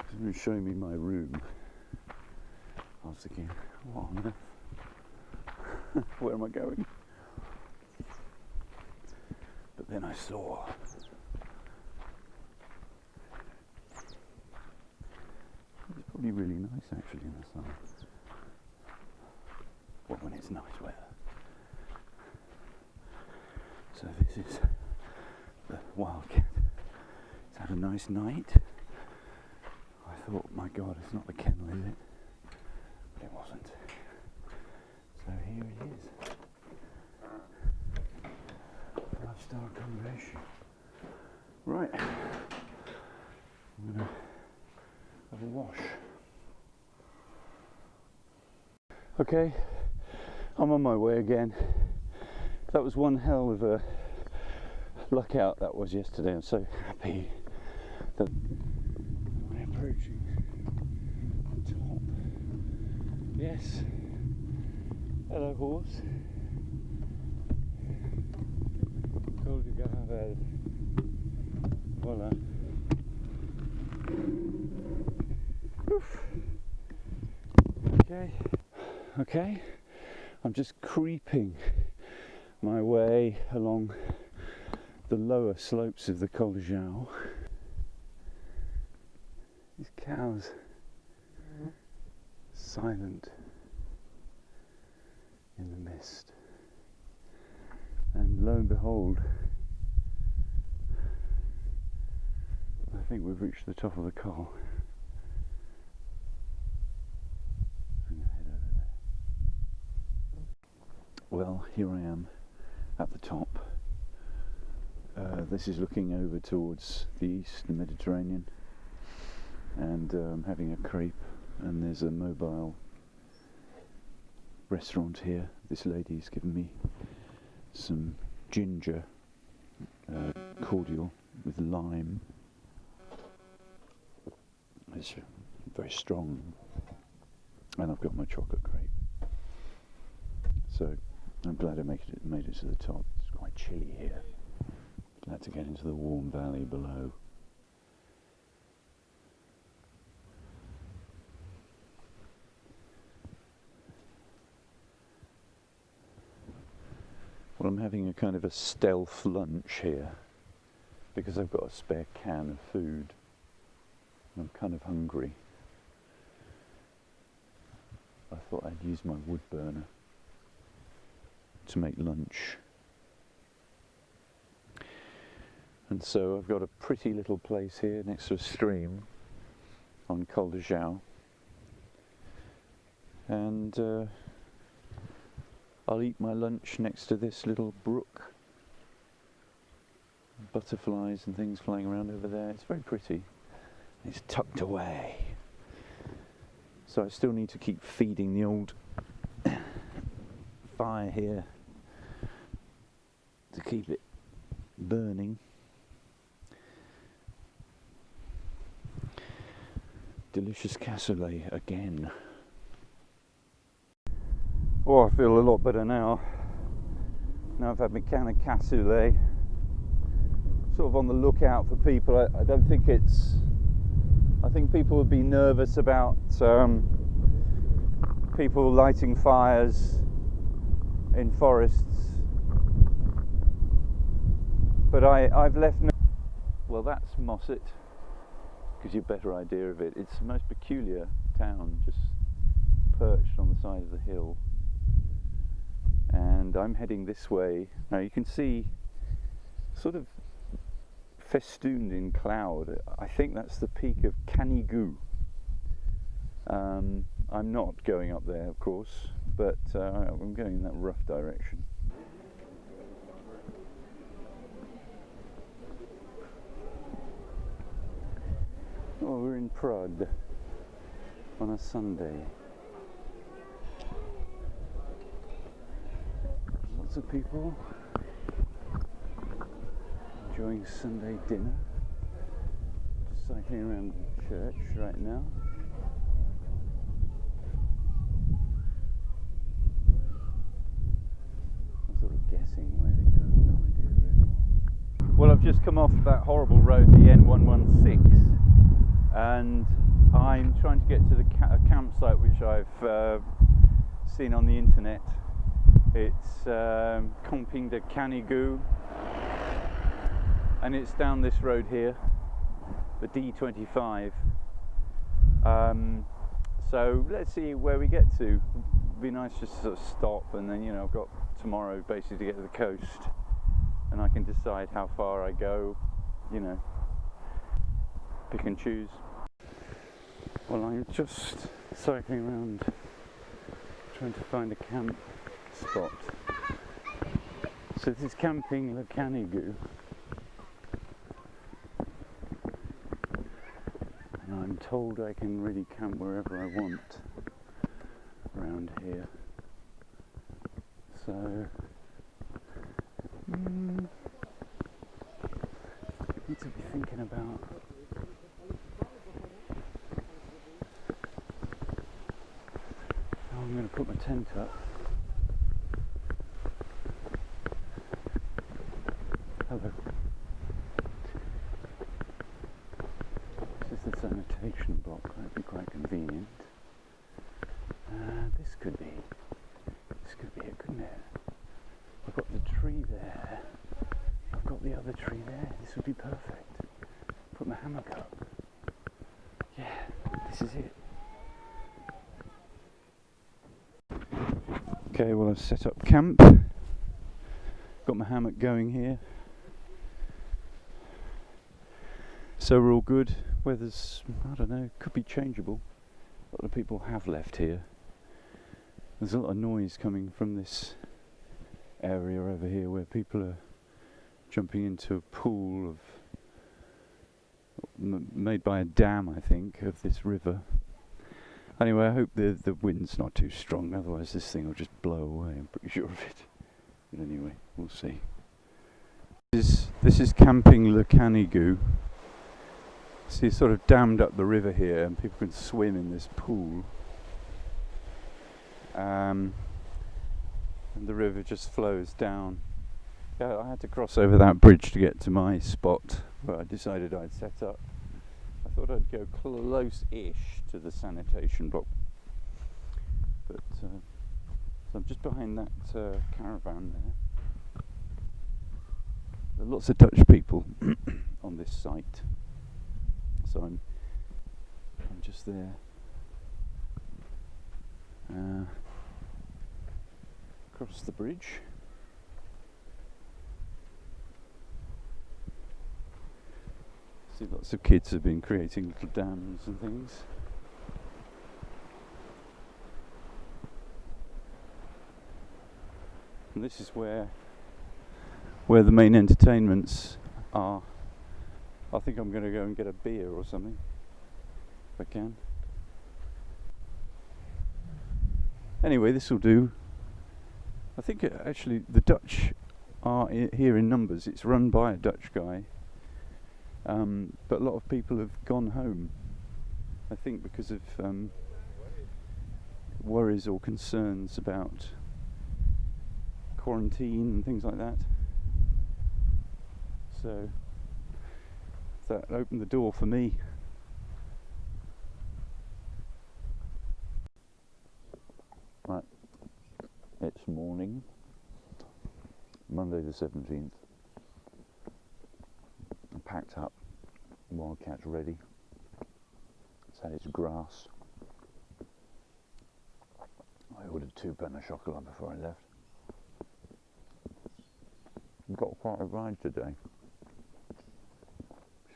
He's been showing me my room. I was thinking, what on earth? Where am I going? But then I saw it's probably really nice actually in the sun. Well, when it's nice weather. So this is the Wildcat. It's had a nice night. I thought, my God, it's not the kennel, is it? But it wasn't. So here it is. 5-star accommodation. Right. I'm going to have a wash. Okay, I'm on my way again. That was one hell of a luck out that was yesterday. I'm so happy that we're approaching the top. Yes. Hello, horse. Col du Garavel. Voila. Oof. Okay, I'm just creeping my way along the lower slopes of the Col de Jao. These cows, silent in the mist, and lo and behold, I think we've reached the top of the col. Well, here I am at the top. This is looking over towards the east, the Mediterranean, and I'm having a crepe, and there's a mobile restaurant here. This lady's given me some ginger cordial with lime. It's very strong, and I've got my chocolate crepe. So I'm glad I made it to the top. It's quite chilly here. Glad to get into the warm valley below. Well, I'm having a kind of a stealth lunch here because I've got a spare can of food. I'm kind of hungry. I thought I'd use my wood burner to make lunch. And so I've got a pretty little place here next to a stream on Col de Jao, and I'll eat my lunch next to this little brook. Butterflies and things flying around over there. It's very pretty. It's tucked away, so I still need to keep feeding the old fire here to keep it burning. Delicious cassoulet again. Oh, I feel a lot better now. Now I've had my can of cassoulet. Sort of on the lookout for people. I don't think it's... I think people would be nervous about people lighting fires in forests. But I've left no... Well, that's Mosset. Gives you a better idea of it. It's the most peculiar town, just perched on the side of the hill. And I'm heading this way. Now you can see sort of festooned in cloud. I think that's the peak of Canigou. I'm not going up there, of course, but I'm going in that rough direction. Oh, we're in Prague on a Sunday. Lots of people enjoying Sunday dinner. Just cycling around the church right now. I'm sort of guessing where to go, no idea really. Well, I've just come off that horrible road, the N116. And I'm trying to get to the campsite which I've seen on the internet. It's Camping de Canigou, and it's down this road here, the D25. So let's see where we get to. It'd be nice just to sort of stop, and then, you know, I've got tomorrow basically to get to the coast, and I can decide how far I go, you know, pick and choose. Well, I'm just cycling around trying to find a camp spot. So this is Camping Le Canigou, and I'm told I can really camp wherever I want around here. So I need to be thinking about how I'm going to put my tent up. Hello. This is the sanitation block. That'd be quite convenient. This could be it, couldn't it? I've got the tree there. I've got the other tree there. This would be perfect. Put my hammock up. Yeah, this is it. Okay, well, I've set up camp. Got my hammock going here. So we're all good. Weather's, I don't know, could be changeable. A lot of people have left here. There's a lot of noise coming from this area over here where people are jumping into a pool of made by a dam, I think, of this river. Anyway, I hope the wind's not too strong, otherwise this thing will just blow away, I'm pretty sure of it. But anyway, we'll see. This is Camping Le Canigou. See, it's sort of dammed up the river here and people can swim in this pool. And the river just flows down. Yeah, I had to cross over that bridge to get to my spot where I decided I'd set up. I thought I'd go close-ish to the sanitation block. But, so I'm just behind that caravan there. There are lots of Dutch people on this site. So I'm just there. Across the bridge. See, lots of kids have been creating little dams and things. And this is where the main entertainments are. I think I'm going to go and get a beer or something, if I can. Anyway, this will do. I think actually the Dutch are here in numbers. It's run by a Dutch guy, but a lot of people have gone home, I think, because of worries or concerns about quarantine and things like that. So that opened the door for me. Right, it's morning, Monday the 17th. I packed up, Wildcat's ready. It's had its grass. I ordered 2 pain au chocolat before I left. Got quite a ride today.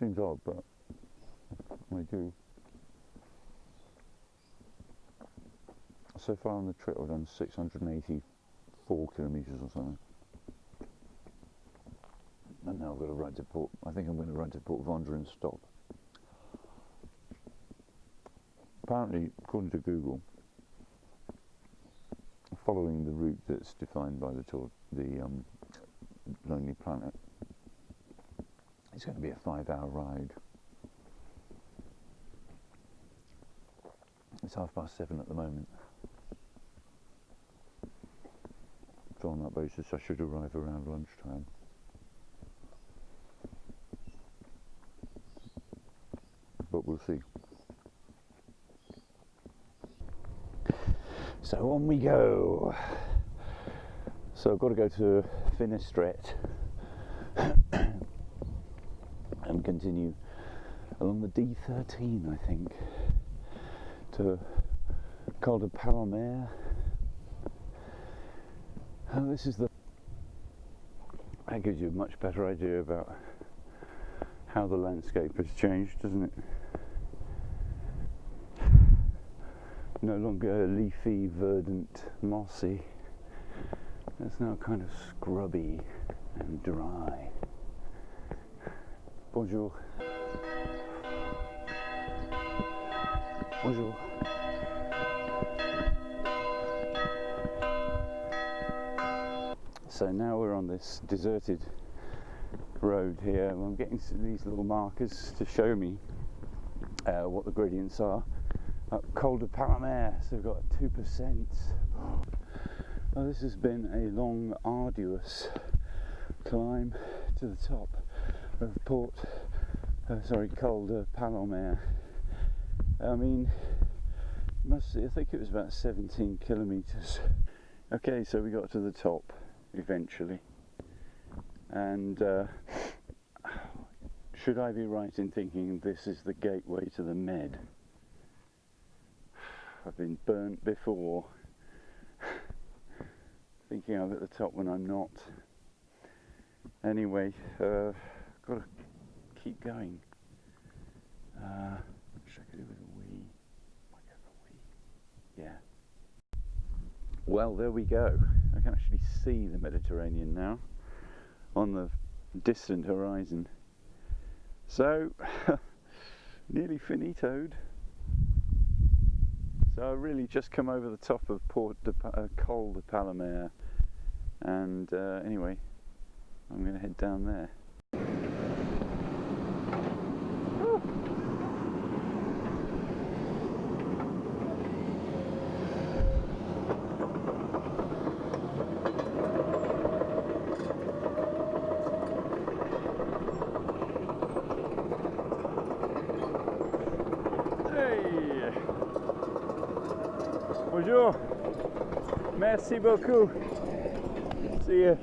seems odd, but I do. So far on the trip I've done 684 kilometres or something. And now I've got to ride to Port. I think I'm going to ride to Port Vendres and stop. Apparently, according to Google, following the route that's defined by the Lonely Planet, it's going to be a 5-hour ride. It's 7:30 at the moment. So on that basis I should arrive around lunchtime. But we'll see. So on we go. So I've got to go to Finistret and continue along the D13, I think, to Col de Palomère. Oh, this is that gives you a much better idea about how the landscape has changed, doesn't it? No longer leafy, verdant, mossy. It's now kind of scrubby and dry. Bonjour. Bonjour. So now we're on this deserted road here. I'm getting these little markers to show me what the gradients are. Col de Palomère, so we've got 2%. Oh, this has been a long, arduous climb to the top of Col de Palomère. I mean, I think it was about 17 kilometres. Okay, so we got to the top eventually, and should I be right in thinking this is the gateway to the Med? I've been burnt before, thinking I'm at the top when I'm not. Anyway, got to keep going. Should I do with a wee? Might go for a wee. Yeah. Well, there we go. I can actually see the Mediterranean now on the distant horizon. So, nearly finitoed. So I really just come over the top of Col de Palomère, and anyway, I'm going to head down there. Bonjour, merci beaucoup, see you,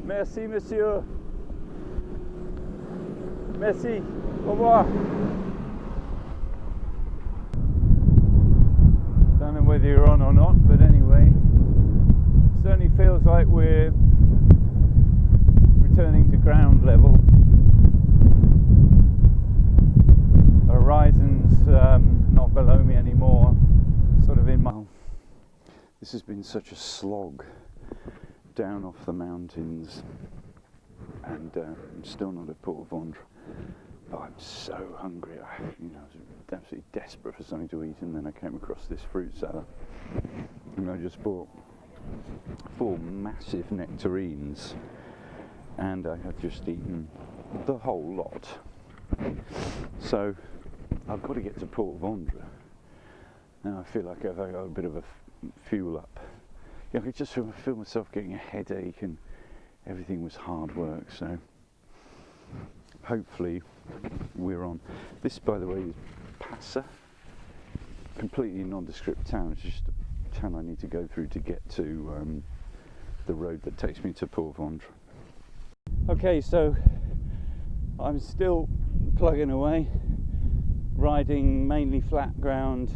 merci monsieur, merci, au revoir. Don't know whether you're on or not, but anyway, it certainly feels like we're returning to ground level. The horizon's not below me anymore, sort of in my... This has been such a slog down off the mountains, and I'm still not at Port Vendres, but I'm so hungry. I was absolutely desperate for something to eat, and then I came across this fruit salad, and I just bought 4 massive nectarines, and I have just eaten the whole lot. So I've got to get to Port Vendres. Now I feel like I've got a bit of a fuel up. I could just feel myself getting a headache, and everything was hard work, so hopefully we're on. This, by the way, is Passa, completely nondescript town. It's just a town I need to go through to get to the road that takes me to Port Vendres. Okay, so I'm still plugging away, riding mainly flat ground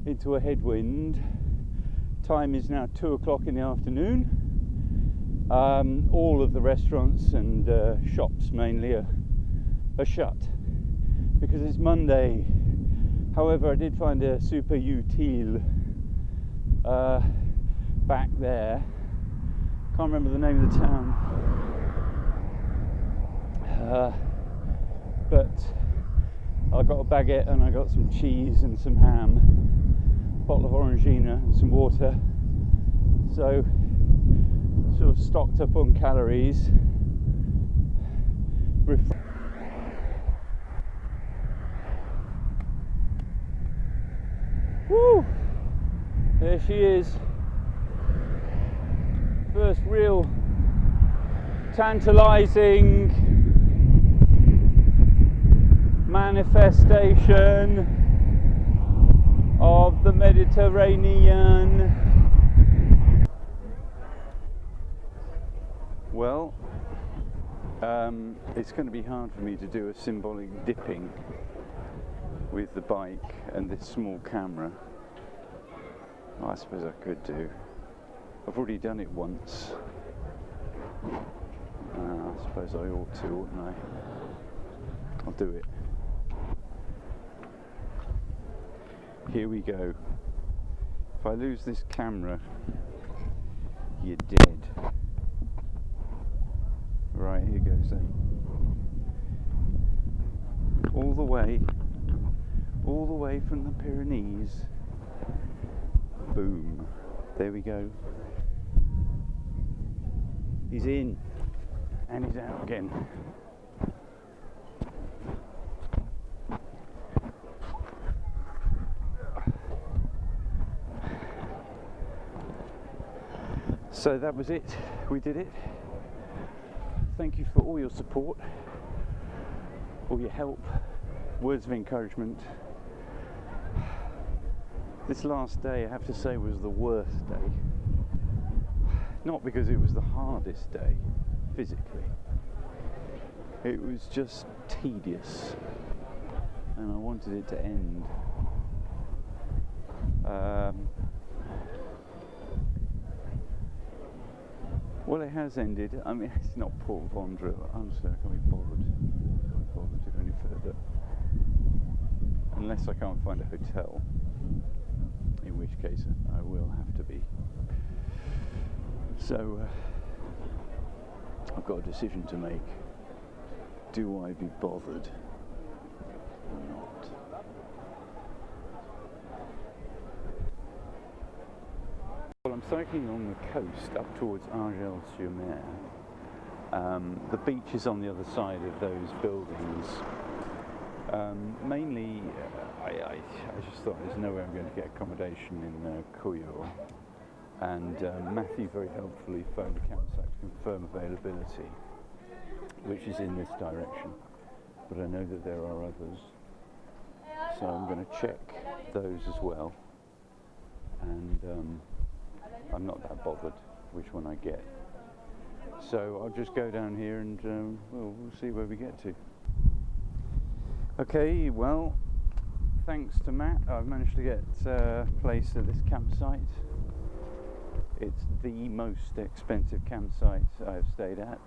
into a headwind. Time is now 2 o'clock in the afternoon, All of the restaurants and shops mainly are shut because it's Monday. However, I did find a super utile back there. Can't remember the name of the town, but I got a baguette and I got some cheese and some ham, a bottle of Orangina and some water. So sort of stocked up on calories. Woo! There she is. First real tantalizing manifestation of the Mediterranean. Well, it's going to be hard for me to do a symbolic dipping with the bike and this small camera. I suppose I could do. I've already done it once. I suppose I ought to, oughtn't I? I'll do it. Here we go. If I lose this camera, you're dead. Right, here goes then. All the way from the Pyrenees. Boom. There we go. He's in and he's out again. So that was it. We did it. Thank you for all your support, all your help, words of encouragement. This last day, I have to say, was the worst day. Not because it was the hardest day, physically. It was just tedious, and I wanted it to end. Well, it has ended. I mean, it's not Port Vendre. Honestly, I can't be bothered. I can't be bothered to go any further. Unless I can't find a hotel. In which case I will have to be. So I've got a decision to make. Do I be bothered or not? Well, I'm cycling along the coast up towards Argelès-sur-Mer. The beach is on the other side of those buildings. Mainly, I just thought there's no way I'm going to get accommodation in Collioure, and Matthew very helpfully phoned the campsite to confirm availability, which is in this direction, but I know that there are others, so I'm going to check those as well, and I'm not that bothered which one I get, so I'll just go down here and we'll see where we get to. Okay, well, thanks to Matt, I've managed to get a place at this campsite. It's the most expensive campsite I've stayed at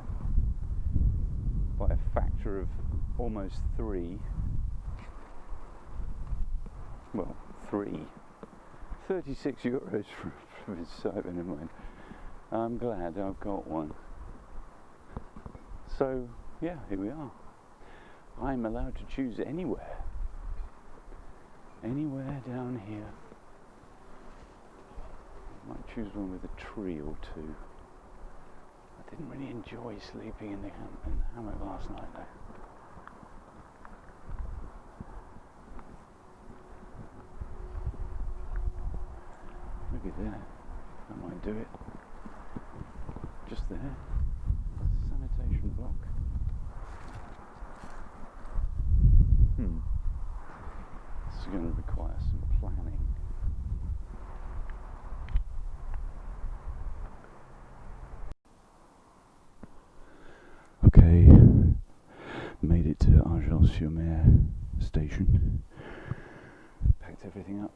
by a factor of almost 3. Well, 3. 36 euros for his site, never mind. I'm glad I've got one. So, yeah, here we are. I'm allowed to choose anywhere down here. Might choose one with a tree or two. I didn't really enjoy sleeping in the hammock last night though. Look at that. I might do it. Just there. Sanitation block. This is going to require some planning. Okay, made it to Argelès-sur-Mer station. Packed everything up.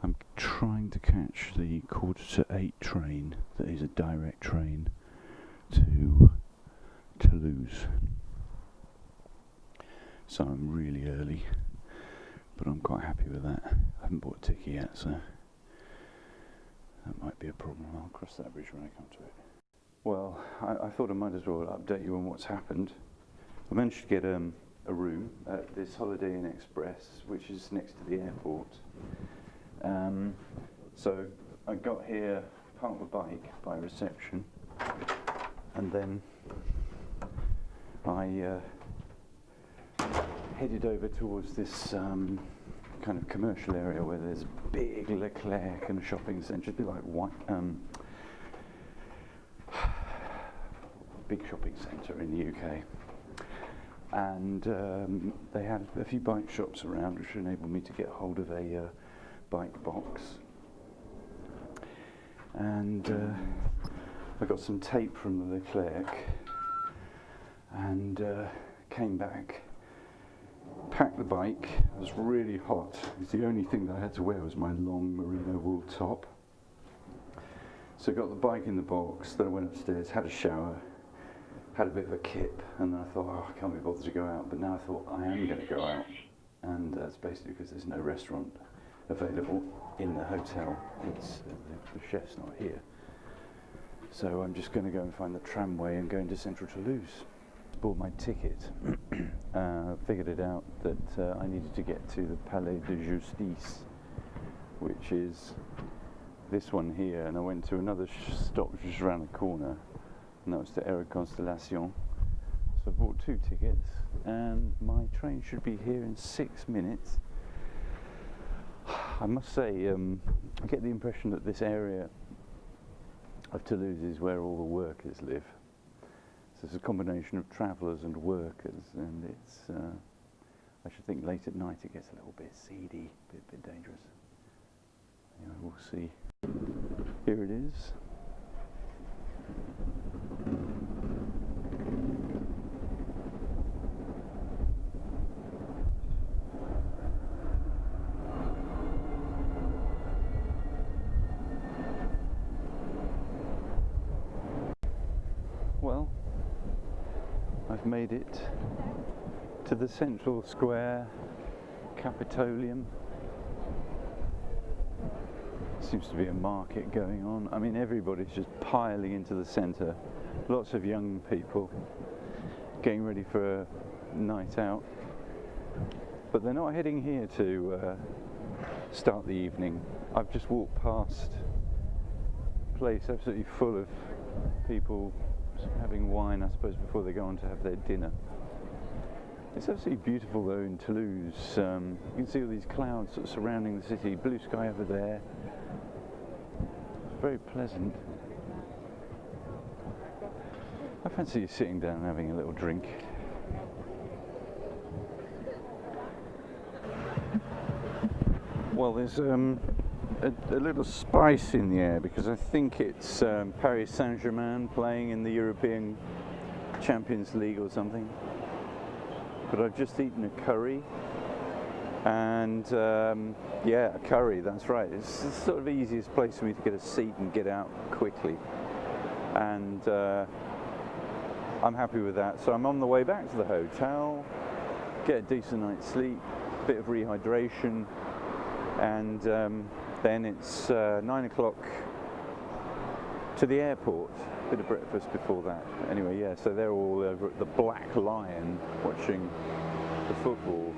I'm trying to catch the 7:45 train that is a direct train to Toulouse. So I'm really early, but I'm quite happy with that. I haven't bought a ticket yet, so that might be a problem. I'll cross that bridge when I come to it. Well, I thought I might as well update you on what's happened. I managed to get a room at this Holiday Inn Express, which is next to the airport. So I got here, parked the bike by reception, and then I headed over towards this kind of commercial area where there's a big Leclerc and a shopping centre, a bit like big shopping centre in the UK. And they had a few bike shops around, which enabled me to get hold of a bike box. And I got some tape from the Leclerc and came back, packed the bike. It was really hot. The only thing that I had to wear was my long merino wool top. So I got the bike in the box, then I went upstairs, had a shower, had a bit of a kip, and then I thought, oh, I can't be bothered to go out. But now I thought, I am going to go out. And that's basically because there's no restaurant available in the hotel. It's, the chef's not here. So I'm just going to go and find the tramway and go into central Toulouse. Bought my ticket. Figured it out that I needed to get to the Palais de Justice, which is this one here. And I went to another stop just around the corner, and that was to Air Constellation. So I bought 2 tickets, and my train should be here in 6 minutes. I must say, I get the impression that this area of Toulouse is where all the workers live. So it's a combination of travellers and workers, and it's, I should think late at night it gets a little bit seedy, a bit dangerous. Anyway, we'll see. Here it is. Well, I've made it to the central square, Capitolium. Seems to be a market going on. I mean, everybody's just piling into the centre. Lots of young people getting ready for a night out. But they're not heading here to start the evening. I've just walked past a place absolutely full of people having wine, I suppose, before they go on to have their dinner. It's absolutely beautiful though in Toulouse. You can see all these clouds sort of surrounding the city, blue sky over there. It's very pleasant. I fancy you sitting down and having a little drink. Well, there's a little spice in the air because I think it's Paris Saint-Germain playing in the European Champions League or something. But I've just eaten a curry, and yeah, a curry, that's right. It's the sort of easiest place for me to get a seat and get out quickly. And I'm happy with that. So I'm on the way back to the hotel, get a decent night's sleep, bit of rehydration, and then it's 9 o'clock to the airport. Bit of breakfast before that. Anyway, yeah, so they're all over at the Black Lion watching the football.